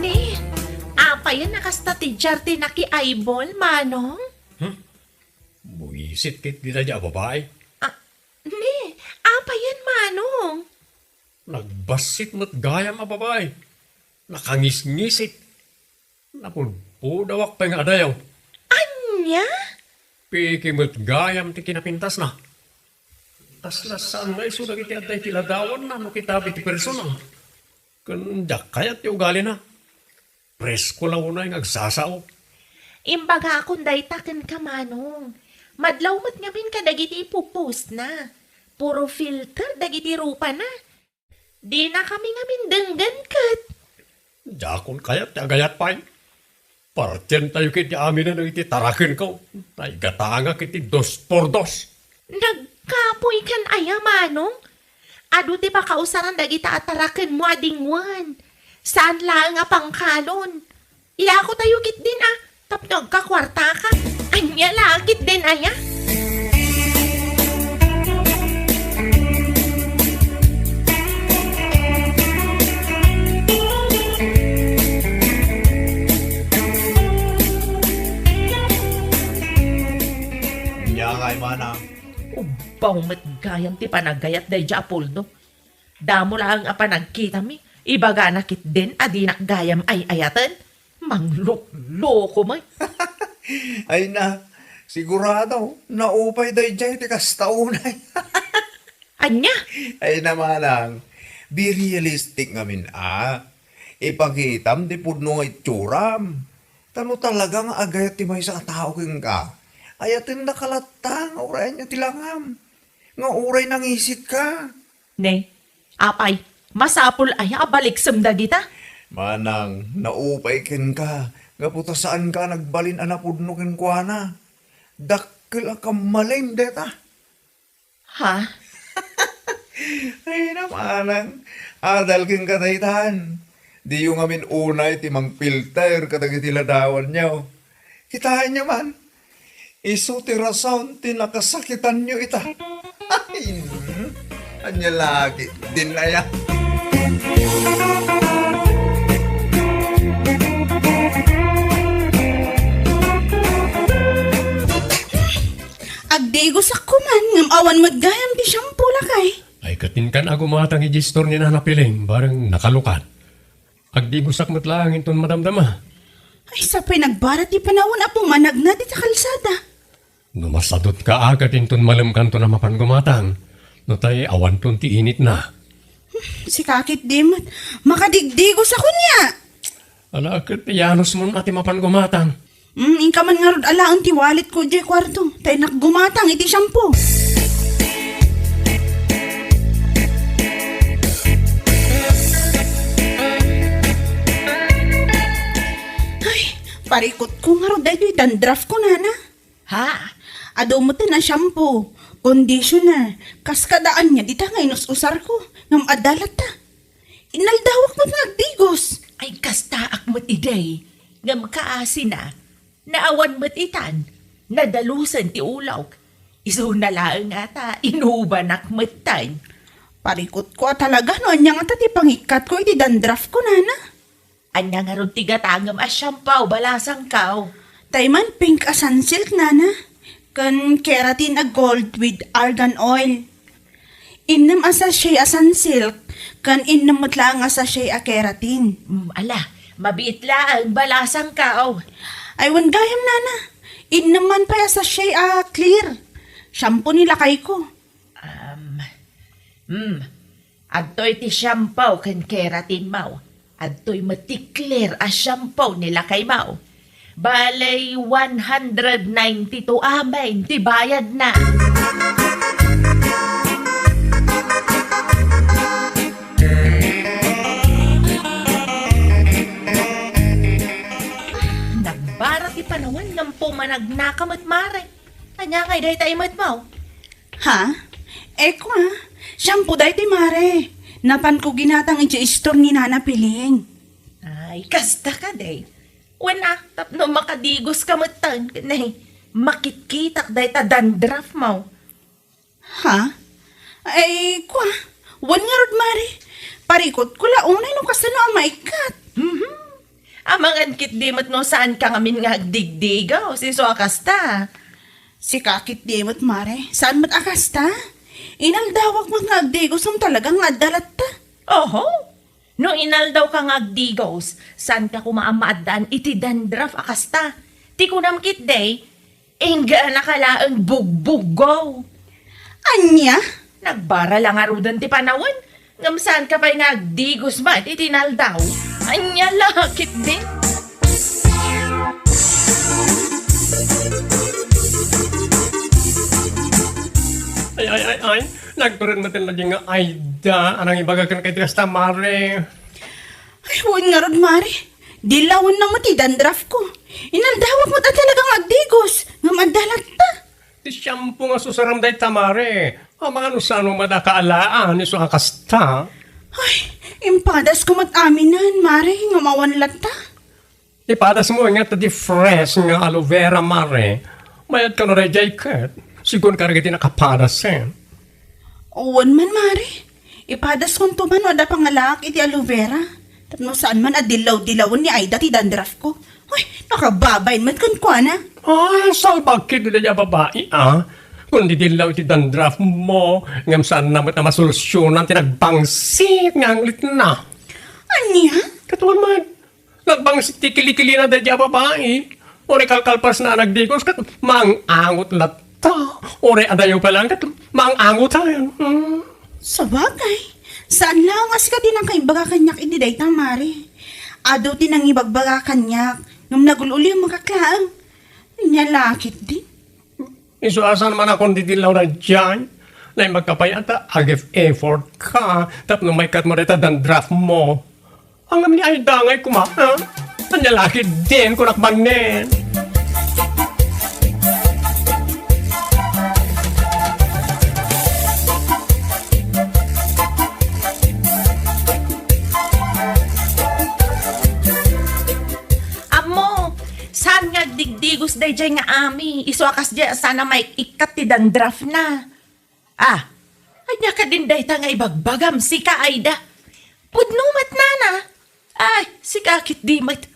Ni, apa yan nakasta ti Jarte na ki eyeball, manong? Buisit kit di na dya babae. Ni, apa yan, manong? Nagbasit mo't gayam a babae. Nakangis-ngisit. Napudawak pa nga adayaw. Anya? Piki mo't gayam ti kinapintas na. Tas saan nga iso na kiti aday tiladawan na no kitabi ti personal. Kandak kayat ti ugali na. Presko lang una yung agsasaw. Imbaga akong daytaken ka, manong. Madlaw mo't ngamin ka dagiti ipupost na. Puro filter dagiti rupa na. Di na kami ngamin denggan kat. Dakon kayat ti agayat pa'y. Partyan tayo kiti amin na iti tarakin ko. Tay gatanga kiti 2x2. Nagkapoy kan aya, manong. Ado ti ba kausaran dagita ataraken mo adingwan. Saan lang nga pangkalon? Ilako tayo kit din ah. Tapnog ka kwarta ka. Anya lakit din aya. Nya kay manang. Ubaw matgayam ti panagayat day Apoldo. Damo lang ang panagkita mi. Ibaga nakit din adinak gayam ay ayatan. Manglok-loko mo. Ay na, sigurado, naupay day jay ti kastaunay. Anya? Ay na manang, be realistic ngamin ah. Ipagitam di pudno nga itsuram. Tano talagang agayat ti may sa tao king ka. Ayatin na kalatang, uray niya tilangam. Nga uray nang isit ka. Ne, apay, masapul ay abalik samdagita. Manang, naupay ken ka. Nga puta saan ka nagbalin anapudno ken kwa na. Dakkel ka malim deta. Ha? Ay na manang, adal ken kataytan. Di yung amin unay ti mang filter katagiti ladawan niyo. Kitaan niyo man. Iso ti rason ti nakasakitan niyo ita. Ay, anya lagi din na ya. Agdegos ako man, ngam awan magayam di shampoo lakay. Ay katinkan ako matang i-gestor ni nanapiling, barang nakalukan. Agdibusak mo't lang inton madamdama. Ay sapay nagbarat di panahon apong managna di ta kalsada. Numasadot ka agad inton malamkan to na mapan gumatang. No tay awan ton ti init na. Si kakit dimot, makadigdigos ako niya. Ala kat piyanos mo ati mapan gumatang. Inka man nga rod ala ang tiwalit ko di kwarto. Tay nakgumatang iti shampoo. Ay, parikot ko nga rod dahil dandraft ko na. Ha? Ado mo na shampoo, conditioner, kaskadaan niya, di ta nga inus-usar ko, ngam adalat ta. Inaldawak mo nagdigos. Ay kastaak mo't iday. Ngam kaasi na. Naawan mo't itan. Nadalusan ti ulaw. Iso na lang nga ta, inubanak mo't tan. Parikot ko talaga no, anya nga tati pangikat ko, iti dandraf ko, nana. Anya nga ron tigatangam asyampaw, balasang kaw. Tayman pink asan silk, nana. Kan keratin a gold with argan oil. Innam asa siya asan silk, kan innam matla nga sa siya a keratin. Ala, mabiit lang, balasang kaw. Ay, wan gayam, nana. Innam man pa sa siya a clear. Shampoo nila kay ko. Adto'y ti shampoo kan keratin mau. Adto'y matikler a shampoo nila kay mau. Balay 192 amay, ti bayad na. Nagbara ti panawan ng pumanagnakamot mare. Anya kay day tayo mau. Ha? Eko ha? Shampoo day ti mare. Napan ko ginatang iti store ni Nana Piling. Ay, kasta ka day. Wala, tapno makadigos ka matan. Nay, makitkitak day ta dandraf mo. Ha? Ay, kwa? Wan nga rod mare. Parikot ko launay no kasano ang maikat. Amangan kit dimot no saan ka ngamin nga digdigaw. Si so akasta. Si kakit dimot mare. Saan mat akasta? Inaldawak mo nga agdigos ang talagang adalat ta. Oho. No inaldaw ka nga digos, saan ka kumaamaadaan iti dandraf akasta. Ti kunam kit day, ingga na kalaang bugbugaw. Anya? Nagbara lang arudan ti panawan. Ngam saan ka pa'y nga digos ba iti tinaldaw? Anya lakit din. Ay. Nagturin natin lagi nga Aida. Anang ibagakan kay Tigas Tamare. Ay, wan nga rod mare. Dilawan na mo ti dandraf ko. Inaldawak mo ta talagang agdigos. Nga madalat ta. Ti shampoo nga susaram day Tamare. Mga saan mo madakaalaan ni so akasta. Ay, impadas ko mataminan, mare. Nga mawanlat ta. Ipadas mo nga tadi fresh nga aloe vera mare. Mayad ka no ray jacket. Sigun ka rin nakapadas eh. Uwan man, mare. Ipadas kong tuman wada pangalak iti aloe vera. Tapno saan man adilaw-dilawan ni Aida ti dandraf ko. Ay, nakababayin man kun kwa na. Ay, salbakit na niya babae ah. Kung di dilaw iti dandraf mo, ngam saan naman na masolusyonan tinagbangsit nga ang lit na. Anya? Katuan man, nagbangsit ti kilikili na niya babae. Ore kalkalpas na nagdigos kat mangangot lata. Ore adayo pa lang kat mangangot tayo. Sa bagay. Saan lang as ka din ang kaibaga kanyak iti day tamare. Ado din ang ibagbaga kanyak. Ngam nagululi ang makaklaang. Nyalakit din. Isuasan man akong didilaw na dyan. Na magkapayata, agif effort ka. Tapno may kat mo rita dandraf mo. Ang namin ay dangay kuma. Nanyalaki din kung nakmanin. Amo, saan nga digdigos day jay nga ami? Isuakas jay sana may ikat ti dandraf na. Anya ka din day ta nga ibagbagam si ka Aida. Pudnumat na na. Ay, si kakit dimat.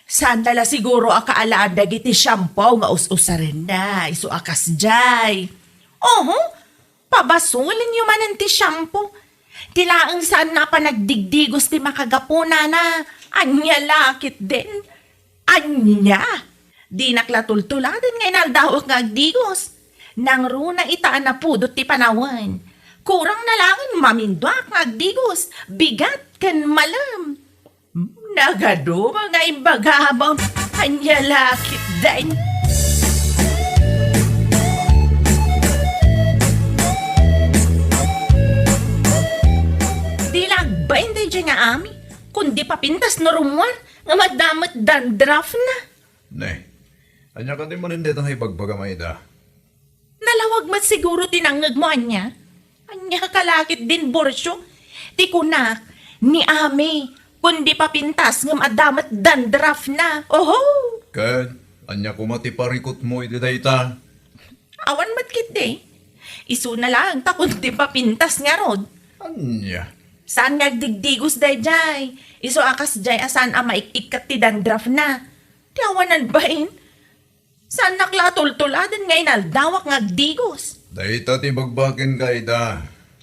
Saan tala siguro akaalaan dagiti shampoo nga us-usa rin na. Isuakas jay. Oho, pabasulin yung manan ti shampoo. Tilaang saan na pa nagdigdigos ti makagapuna na. Anya lakit din. Anya. Di naklatultuladan nga inaldawak nga agdigos. Nang runa itaan na pudot ti panawan. Kurang na lang mamindwak nga agdigos. Bigat kan malam. Nagado mga imbagabaw. Anya lakit din. Di lagbain day dyan nga ami. Kundi papintas na rumwan. Nga madamot dandraf na. Ne, anya ka din mo rin dito nga ibagbaga Aida. Nalawag mat siguro tinangag mo, anya. Anya kalakit din, borsyo. Di ko na, ni Ami, kundi papintas ng adamat dandraf na. Oho! Ken, anya kumati parikot mo iti dayta. Awan mat kit de. Isu na lang, ta kundi papintas nga rod. Anya. Saan nga digdigos day jay? Iso akas jay asan maikikat ti dandraf na. Tiyawanan bain? Saan naklatultuladan nga inaldawak nga digos? Dahita ti bagbakin ka ita.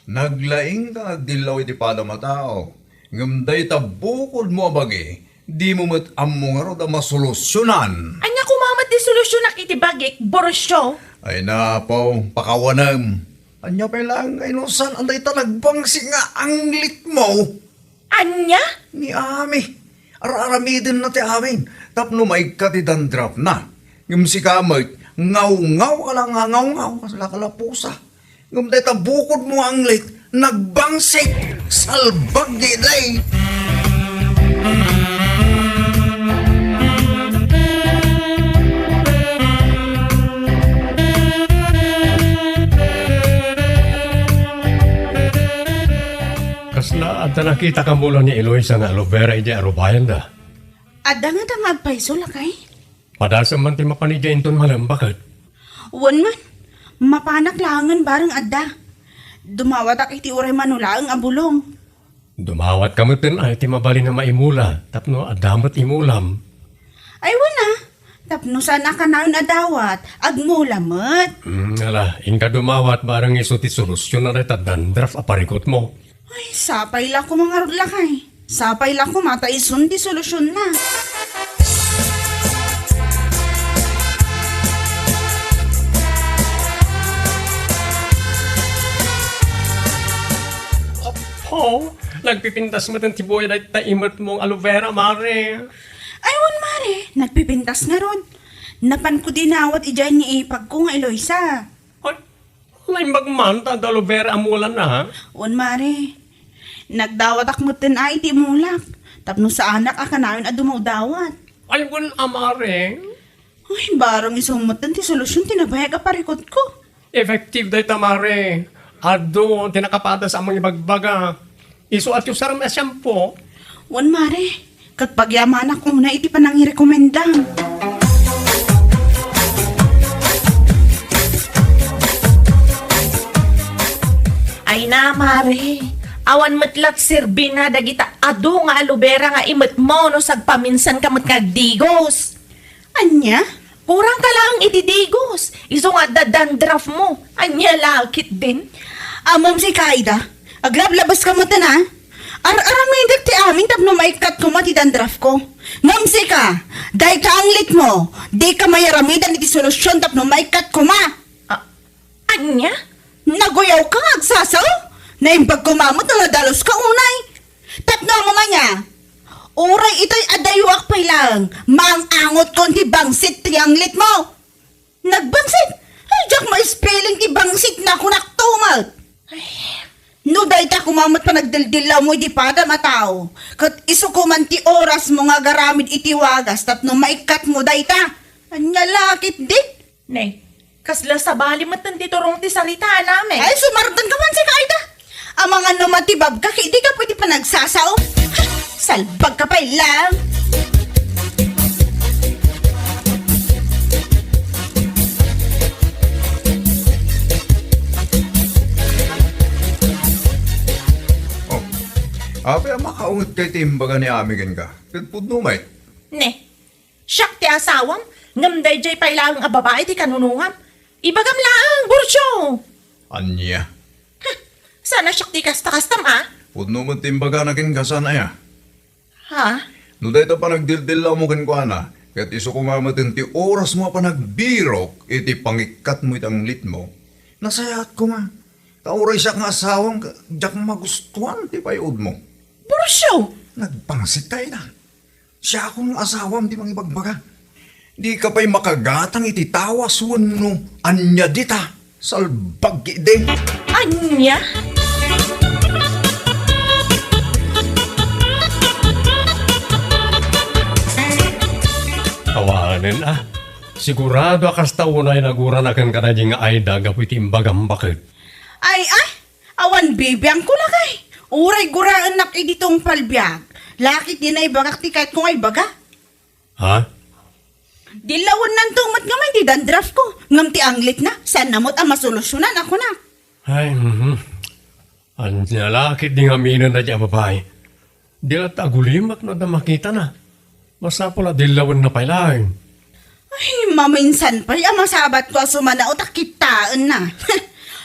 Naglaing ka agdilaw iti padamatao. Ngam dahita bukod mo abagi. Di mo amo nga ro da masolusyonan. Anya kumamat di solusyon na iti bagik, borosyo. Ay napaw, pakawanam. Anya pa lang inusan anday talagbangsi nga anglit mo. Anya? Ni Ami. Araramidin na ti amin. Tapno maigka ti dandrap na. Ngam si kamay, ngaw-ngaw ka lang nga ngaw-ngaw. Kasala ka pusa. Ngam day tabukod mo anglit. Nagbangsik. Salbag giday. Kasla at nakita ka mula ni Eloisa nga aloe vera iti arubayan da. Adda nga da nga agpaiso lakay. Padasa man ti mapanidya inton malam, bakit? Wan man, mapanak langan bareng adda. Dumawat ak iti uray manulaang abulong. Dumawat ka mo tin ay ti mabali na maimula, tapno adamat imulam. Ay wana, tapno sana ka naon adawat, agmulamat. Ala, inka dumawat barang iso ti solusyon na reta dandraf aparikot mo. Ay, sapay la ko mga lakay. Sapay la ko mataisun di solusyon na. Oh, nagpipintas mo ng tiboy na taimot mong aloe vera, mare. Ay wan mare, nagpipintas na ron. Napan ko dinawat ijay ni ipag ko nga Eloisa. Ay, may magmanta da aloe vera amulan na, ha? Wan mare, nagdawat ak mo tin ay ti mulak. Tapno sa anak aka namin dumawdawat. Ay, wan amare. Ay, barang isumutan ti solusyon tinabayag aparikot ko. Effective day tamare. Ado, tinakapada sa amang ibagbaga. Iso at yung sarang na shampoo. Wan mare, kat pagyaman ako na iti panang irekomendang. Ay na, mare. Awan matlat sirbi na dagita ado nga aloe vera nga imot mo no sagpaminsan ka magdigos. Anya? Kurang ka lang itidigos. Iso nga dadandraf mo. Anya lakit din. Amom si Kaida, aglablabas ka mo na. Ar-aramidak ti amin tapno maikat ko mati dandraf ko. Ngamsi ka, dahi ka anglit mo, di ka mayaramidan iti solusyon tapno maikat ko ma. Anya? Naguyaw ka nga agsasaw? Naimbag kumamot na nadalos ka unay. Tapno mo man niya. Uray ito'y adayuak pa lang. Mang angot kon ti bangsit ti anglit mo. Nagbangsit? Ay, jak mo spelling ti bangsit na kunak tumal. No, dahil ta kumamot pa nagdildilaw mo di pada matao. Kat isukuman ti oras mo nga garamid iti wagas tapno maikat mo dahi ta. Anya lakit dit. Nay, kasla sa bali matan ti turong ti sarita namin. Ay, sumartan ka man si Kaida. Ang mga numatibab ka, di ka pwede pa nagsasao. Salbag ka pa lang. Oh, api ang makaungot kay timbaga ni Amigan ka. Pudno may. Ne, siyak ti asawam, ngamday jay pailang a babae ti kanunungam. Ibagam lang, bursyo. Anya. Sana siyak ti kasta-kastam Pudno mo timbaga na kin kasana ya. Ha? No dahito pa nagdildilaw mo kan ko ana. Kat iso kumamatin ti oras mo pa nagbirok iti pangikat mo itang lit mo. Nasayat ko ma. Kauray siya nga asawang jak magustuhan ti payod mo. Bursyo. Nagpangsit tayo na. Siya akong asawam di mangibagbaga. Di ka pa'y makagatang iti tawas no. Anya dita. Salbag ide. Anya? Awanin Sigurado akas taunay naguran akan kanading nga ayda gapit imbagam bakit. Ay, awan bibiyang ko na kay. Uray guraan nak iditong palbiyag. Lakit din ay bagak ti kahit kung ay baga. Ha? Dilawan nan tumat nga may di dandraf ko. Ngam ti anglit na. Saan namot ang masolusyonan ako na. Ay, Anya lakit di nga minan na dya babae. Di na tagulimak na makita na. Masapula dilawan na pailain. Ay, maminsan pa, masabat ko sumana o takitaan na.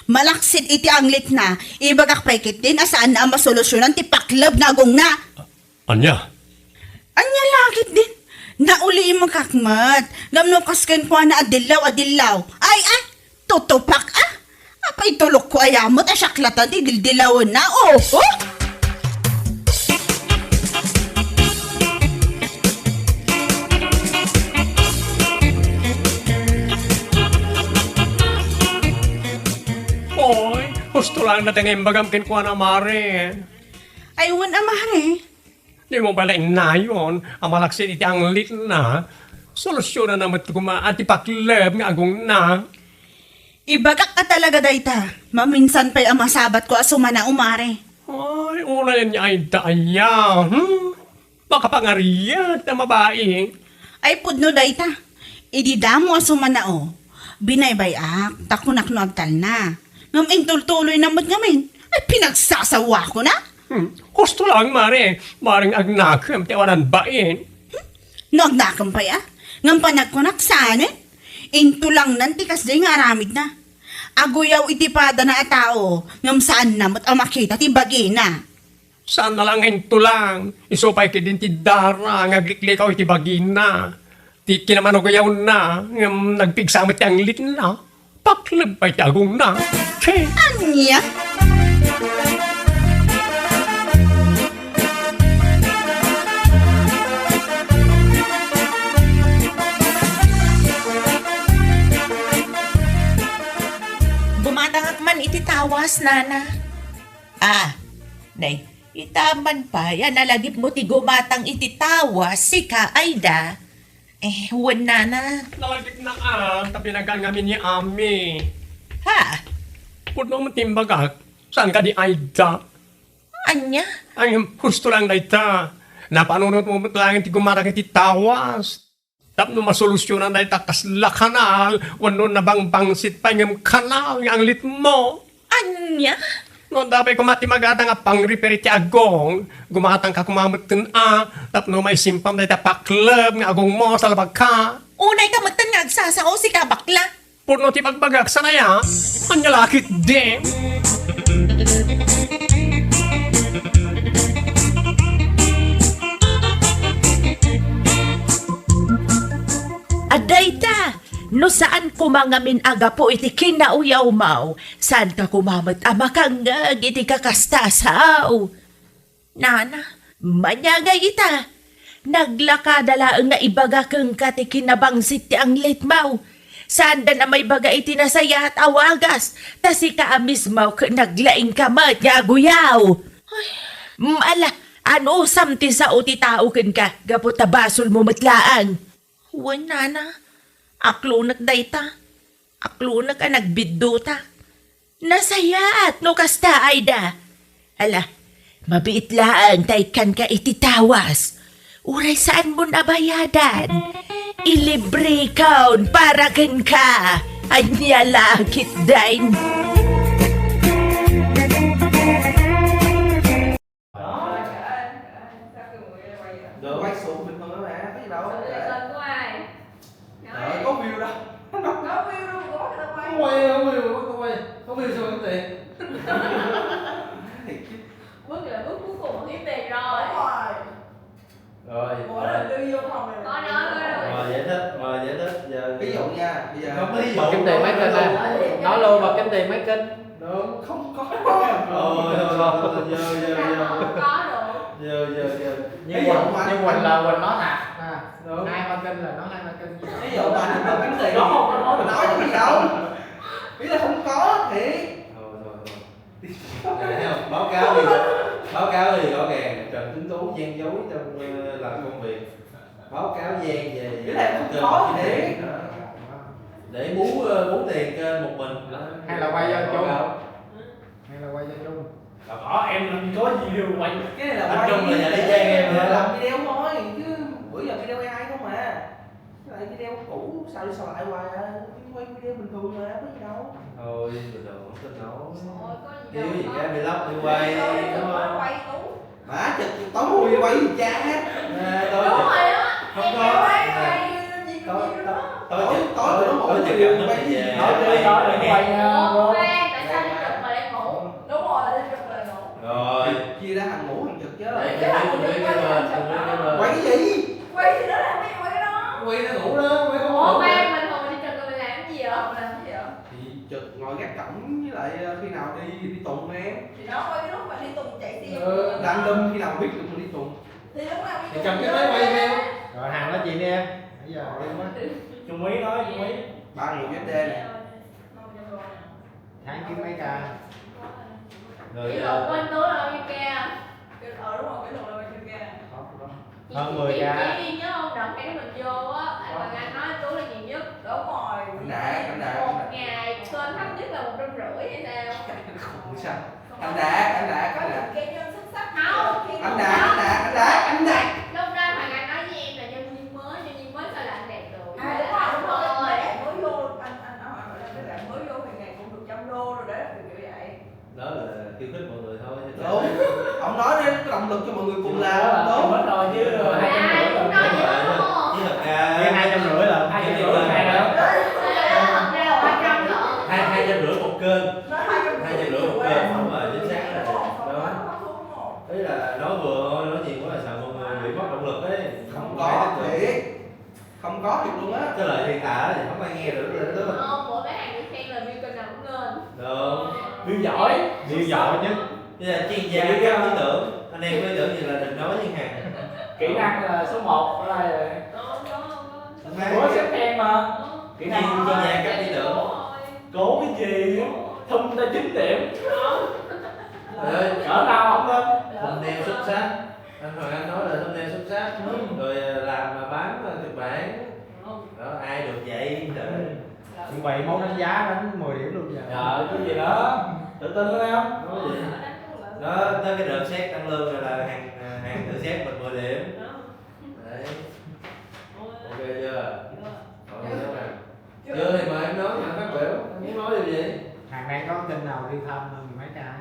Malaksid iti anglit na, ibagak paikit din asaan na ang masolusyonan ti paklab na agong na. Anya, Anya lakit din. Nauli mo kakmat. Gamno kasken ko na adilaw. Ay, tutupak Apay tulok ko ayamot asyaklatan di dildilawan na. Oh. oy, gusto lang na tangay bagamkin ko na mare. Aywan amare. Di mo pala inayon, ang malaksin iti ang lit na. Solusyon na naman ito kumaati paklab nga agong na. Ibagak ka talaga dayta. Maminsan pa'y amasabat ko asumana umare. Ay, una yan niya ay daya. Baka pangariyat na mabae. Ay pudno dayta. Ididamo asumana o. Binaybayak, takunak no agtal na. Ngam intultuloy naman ngamin. Ay pinagsasawa ko na. Gusto lang, mare. Maring agnakam, tiwanan bain. No agdakam pa ya. Ngam panagkunak saan Intulang nantikas day nga aramid na. Aguyaw itipada na atao. Ngam saan namot ang makita ti bagi na. Saan na lang ito lang. Isupay ki din ti dara, ngagliklikaw iti bagina. Ti kinaman gayaw na, nagpigsamit ang lit na. Paklab pa iti agong na. Che, Anya? Bumatangak man iti tawas, nana. Nay, itaman pa, yan nalagip mo ti gumatang iti tawas, sika, Aida. Huwag nana. nalagip na tapi nagagamin ni Ami. Ha? Puno mo timbagak, saan ka di Aida? Anya? Ay, gusto lang na ita. Napanunod mo lang iti gumarang iti tawas. Tapno masolusyonan na ita kasla kanal. Wano na bang bangsit pa yung kanal ang lit mo. Anya? No, dapat kumati magata nga pang-repair iti agong. Gumatang ka kumamutin Tapno may simpam na ita paklab nga agong mo sa labag ka. Unay ka magtanyag sasao, sika, bakla. Puno ti pagbagak sana ya. Anya lakit din. Adayta, no saan kumangamin aga po iti kinauyaw mau, saan ka kumamat amakangag iti kakastasaw. Nana, manyagay ita, naglakadala nga ibaga kang kati kinabangsit ti ang litmaw. Saan da na may baga iti nasaya at awagas, tasi ka amismaw naglaing kamat nga aguyaw. Ay, ala, ano samti sa uti tao ken ka, gapot tabasol mo matlaang. Huwag nana, aklunak dayta, aklunak ka nagbidduta. Nasaya at no kasta Aida. Ala, mabiit laan taykan ka ititawas. Uray saan mo nabayadan? Ilibre kaun para ken ka. Anya lakit dain. Quay xuống bình thường đó mà, có gì đâu. Lên của ai? Có view đâu. Có view đâu có người ta quay. Có view sao không tiền? Bước là bước cuối cùng kiếm tiền rồi. Rồi. Mỗi lần tôi vô phòng này. Có nói rồi. Mời giải thích. Giờ Ví dụ nha, bây giờ Không ví dụ. bà kiếm tiền mấy kênh nè. Nói luôn bà kiếm tiền mấy kênh. Đúng, không có. Không có được. Giờ. Nhưng Quỳnh là Quỳnh nói thật. Đúng. 2-3 kênh là nói 2-3 kênh. Ví dụ bà kiếm tiền đó, mình nói cái gì đâu. Ý là không có thiệt. Thôi. Thấy không? Báo cáo thì rõ ràng Trần Tuấn Tú gian dối trong làm công việc. Báo cáo gian về Cái này không có gì thiệt. để bú tiền kênh một mình. Hay là quay cho Báo chung. cáo. Hay là quay cho chung. Có em làm có gì đâu quay. Cái này là Anh quay Trung là nhà đi trang em là hả? làm video thôi chứ bữa giờ video AI không mà. Cái Tại cái đeo cũ sao đi sao lại hoài à? Quay video bình thường mà có gì đâu. Thôi bình thường không tin đâu. Ôi, có gì Thiếu đâu gì không? cái vlog đi quay đúng không? Quay Tú. Má chụp tối mùi quay gì cha hết. Tôi Đúng chụp rồi á. không Em có. kêu quay gì Tối gì đó. tối chụp tối chụp cảm nó về. Tối đi quay Ủa, bro. khoan, tại sao đi chụp mà lại ngủ? Đúng rồi, đi chụp mà lại ngủ. Rồi chia ra hàng ngủ hàng chụp chứ. Cái thằng chụp quay là chụp đó. Quay cái gì? Quay gì đó làm gì quay cái đó? Quay nó ngủ đó, quay không Ủa, ngủ. khoan, bình thường mình đi chụp rồi mình làm cái gì vậy? Mình làm cái gì vậy? Thì chụp ngồi gác cổng với lại khi nào đi tùng em. Thì đó, quay cái lúc mà đi tùng chạy tiêu. Random khi nào biết được mình đi tùng. Thì lúc nào đi Thì tùng cầm cái chơi máy quay mà. theo. Rồi hàng nói chuyện đi em. Bây giờ em quá. Trung Ý nói Trung Ý. 3.000 USD này. Tháng kiếm mấy ca. Rồi Kỷ lục bên Tú là bao nhiêu ca? Đúng rồi, kỷ lục là bao nhiêu ca? Hơn 10 ca. Chị nhớ không? Đợt cái mình vô á, anh nói Tú là nhiều nhất. Đúng rồi. Anh Đạt. Một ngày kênh thấp nhất là 150 hay sao? Khủng sao? Anh Đạt. Có những cái nhân xuất sắc không? Anh Đạt. Lúc đó Hoàng Anh nói với em là nhân viên mới sao lại đẹp được. Đúng rồi. Rồi. Mới vô anh hỏi là cái bạn mới vô thì ngày cũng được 100 đô rồi đấy, kiểu vậy. Đó là khiêu khích mọi người thôi. Đúng. Ông nói đến cái động lực cho mọi người cùng làm. Đúng. Mất rồi chứ. Ai cũng nói vậy đó. Chứ thật ra Cái 250 là 250 ngày đó. Thật ra là 300 nữa. 250 một kênh. Nó 250 một kênh không mà chính xác là đó. Đúng rồi. Đấy là nói vừa thôi, nói nhiều quá là sợ mọi người bị mất động lực ấy. Không có thiệt. Không có thiệt luôn á. Cái lời thiệt thả thì không ai nghe được đúng không? Không, bữa mấy hàng bị khen là view kênh nào cũng lên. Đúng. Bill giỏi. Bill giỏi nhất. Bây giờ chuyên gia các ý tưởng. Anh em có ý tưởng gì là đừng nói với hàng. Kỹ năng là số 1 ở đây rồi. Đúng. Ủa xếp khen mà. Kỹ Chuyên năng gia các ý tưởng. cố cái gì thum ta 9 điểm. Rồi, Cỡ nào không lên. thumbnail xuất sắc. Anh Hoàng Anh nói là thumbnail xuất sắc. Rồi làm mà bán kịch bản. Đó, ai được vậy? Trời. Như vậy món đánh giá đánh 10 điểm luôn giờ. Trời cái gì đó. Tự tin lên em. Nói gì? Đó, tới cái đợt xét tăng lương rồi là hàng tự xét mình 10 điểm. Đấy. Ok chưa? Chưa thì mời em nói mà phát biểu. Em muốn nói điều gì? Hàng đang có kênh nào đi thăm hơn mấy ca?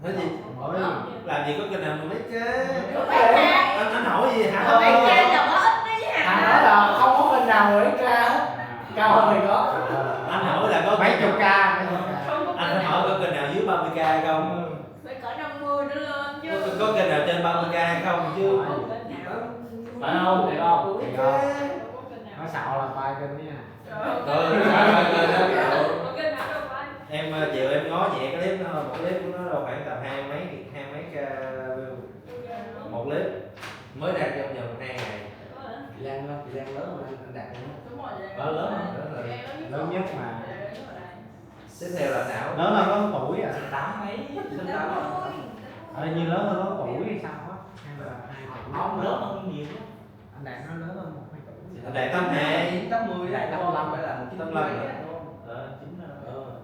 Nói gì? Mới Làm gì có kênh nào mà mấy cái Mấy ca. anh hỏi gì hả? Mấy ca là có ít đấy Hàng hả? nói là không có kênh nào mấy ca hết. Cao hơn thì có. Anh hỏi là có Mấy chục ca. anh hỏi có kênh nào dưới 30k hay không? Phải cỡ 50 nữa lên chứ. Có kênh nào trên 30k hay không chứ? Phải không? Thì không? Thì không? Có Nói xạo là bài kênh nha. Rồi, em chiều em ngó nhẹ cái clip nó, một clip của nó đâu khoảng tầm hai mấy k view. Một clip mới đạt trong vòng 2 ngày. Chị Lan lớn mà anh Đạt Đúng rồi. Đó lớn rồi. Lớn nhất mà. Tiếp theo là não. Lớn hơn có tuổi à? 8 mấy. Như lớn hơn có tuổi hay sao á? Hay là 2 tuổi? Không lớn hơn nhiều. Anh Đạt nó lớn hơn 1-2 tuổi. Anh Đạt 82. 80 Đạt 85 phải là 85 195.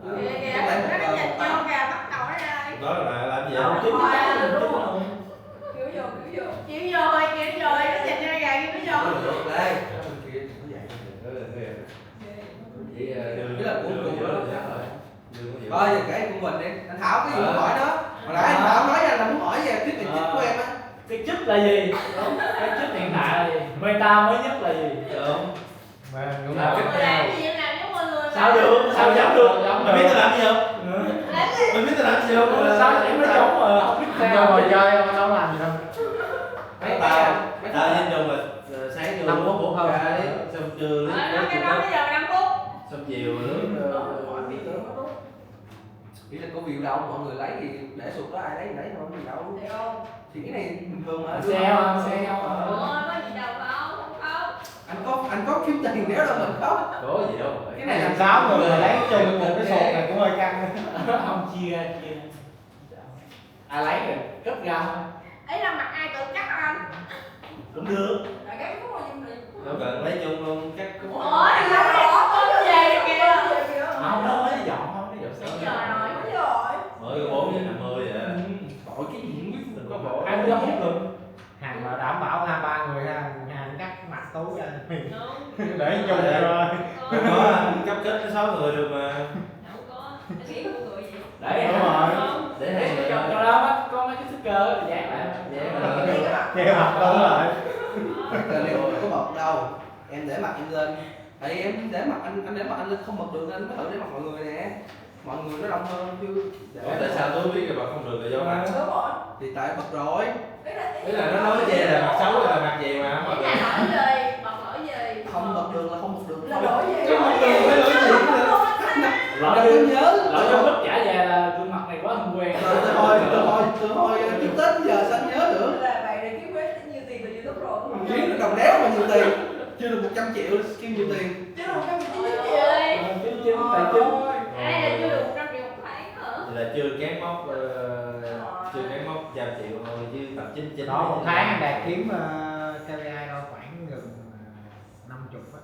Nó dịch cho gà bắt đầu ở đây. Đó là làm gì? Kiểu vô. Kiểu vô nó dịch cho gà kia nó vô. Được đây. Cái là của đó. Thôi giờ kể của mình đi. Anh Thảo cái gì muốn hỏi đó. Hồi nãy anh Thảo nói ra là muốn hỏi về thuyết định chức của em á. Cái chức là gì? Cái chức hiện tại là gì? Meta mới nhất là gì? Đúng. Mà Đúng là rồi. Mọi người làm gì em làm giống mọi người mà. sao được? Sao giống được? Mày biết tao làm gì không? Làm gì? Mày biết tao làm gì không? Sao em nó giống mà không biết sao ngồi chơi không đâu làm gì đâu. Tao nhìn chung là sáng vô 5 phút bốn thôi. cái, xong trưa lướt Nói cái đó bây giờ 5 phút. xong chiều lướt Ý là có view đâu, mọi người lấy thì để sụt đó ai lấy thì lấy thôi, gì đâu. Được không? Thì cái này bình thường mà. Sale không? Sale Ủa, không? có gì đâu không? Anh có kiếm tiền nếu là mình có. có gì đâu. Cái này làm sao người lấy chung một cái sột này cũng hơi căng. Không chia. Ai lấy rồi cất ra thôi. Ấy là mặt ai tự cắt anh? Cũng được. Là cái khúc mà như Đâu cần lấy chung luôn cắt cũng Ủa, thì đâu có về kìa. Không nó mới dọn không nó dọn Bây sớm. giờ rồi. mới có 4 giờ 50 vậy. Tội cái gì không biết Đừng có bộ. 25 phút được. Hàng mà đảm bảo 2-3 người ha, hàng cắt mặt túi ra Đúng. để chung rồi. Không có cấp kết với 6 người được mà. Không có. Anh nghĩ của người gì? Để đúng rồi. Để hai người Cho đó mắt có mấy cái sticker dán lại. Che Che mặt đúng rồi. Cần em không có bật đâu. Em để mặt em lên. Tại vì em để mặt anh để mặt anh lên không bật được anh mới thử để mặt mọi người nè. Mọi người nó đông hơn chứ. Tại sao tôi biết là bật không được là do mặt? Đúng rồi. Thì tại bật rồi. Ý Ý là nó nói che là mặt xấu là mặt gì mà không bật Cái được. này lỗi gì? Bật lỗi gì? Không bật được là không bật được. là lỗi gì? Không bật được phải lỗi gì nữa. Lỗi Đâu có nhớ. lỗi vô bích trả về là gương mặt này quá không quen. Từ hồi trước Tết giờ sao anh nhớ được. Là vậy để kiếm vé nhiều tiền từ YouTube rồi. Kiếm được đồng đéo mà nhiều tiền. Chưa được 100 triệu kiếm nhiều tiền. Chứ không có Ôi gì ơi. Chính tài chính. Đây là chưa được 100 triệu một tháng hả? Là chưa cán mốc chưa cán mốc 100 triệu thôi chứ tầm 99. Đó một tháng anh Đạt kiếm KPI đâu khoảng gần 50 á.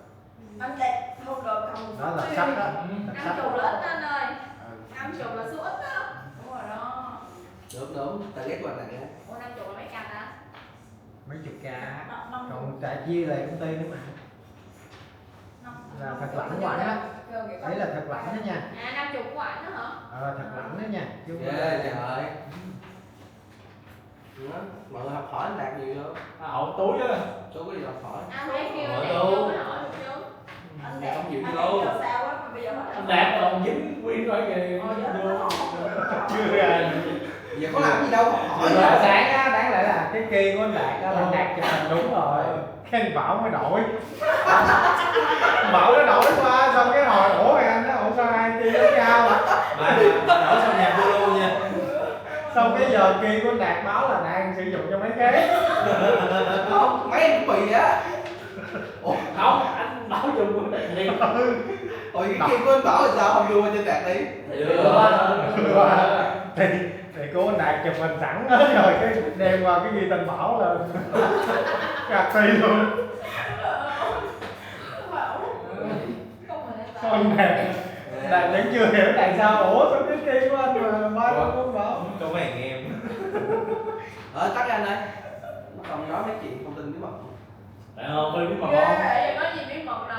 anh đẹp không được cầm Đó là sách đó. Là 50 sách. là ít anh ơi. Ừ. 50 là số ít đó. Đúng rồi đó. Đúng, ta ghét qua này á. Ủa 50 là mấy trăm hả? Mấy chục k. Còn trả chia lại công ty nữa mà. Là thật lạnh của ảnh á. Đấy là thật lạnh đó nha. À 50 của ảnh đó hả? Thật lạnh đó nha. Chứ không Ghê phải- trời ơi. Đó, mọi người học hỏi anh Đạt nhiều không? Hậu túi á. Chú có gì học hỏi? Anh thấy kêu Hỏi đẹp đâu. vô mới hỏi được chứ. anh Dạ, không chịu anh đâu. đẹp giờ sao á mà bây giờ hết Anh Đạt còn dính nguyên rồi kìa. Chưa ra. Giờ có làm gì đâu học hỏi. Rồi sáng á, đáng lẽ là cái kia của anh Đạt đó là anh Đạt chụp hình đúng rồi. Cái anh Bảo mới đổi. Bảo nó đổi qua xong cái hồi ủa anh đó ủa sao hai kia giống nhau à? Mà đổi xong nhà vô luôn nha. Xong cái giờ kia của anh Đạt báo là đang sử dụng cho mấy cái. Không, mấy em cũng bị á. Ủa, Không, anh Bảo dùng của Đạt liền. hồi cái kia của anh Bảo là sao không đưa trên Đạt đi? Thì cô anh Đạt chụp hình sẵn hết rồi cái đem qua cái ghi tên Bảo là gạt ti luôn. Con Đạt vẫn chưa hiểu tại sao ủa sao cái kia của anh mà mai con Bảo. Có mấy thằng em. Tắt anh ơi. Nó còn nói mấy chuyện thông tin bí mật. Phải không? Tôi biết mà Ghê không. vậy, có gì bí mật nào?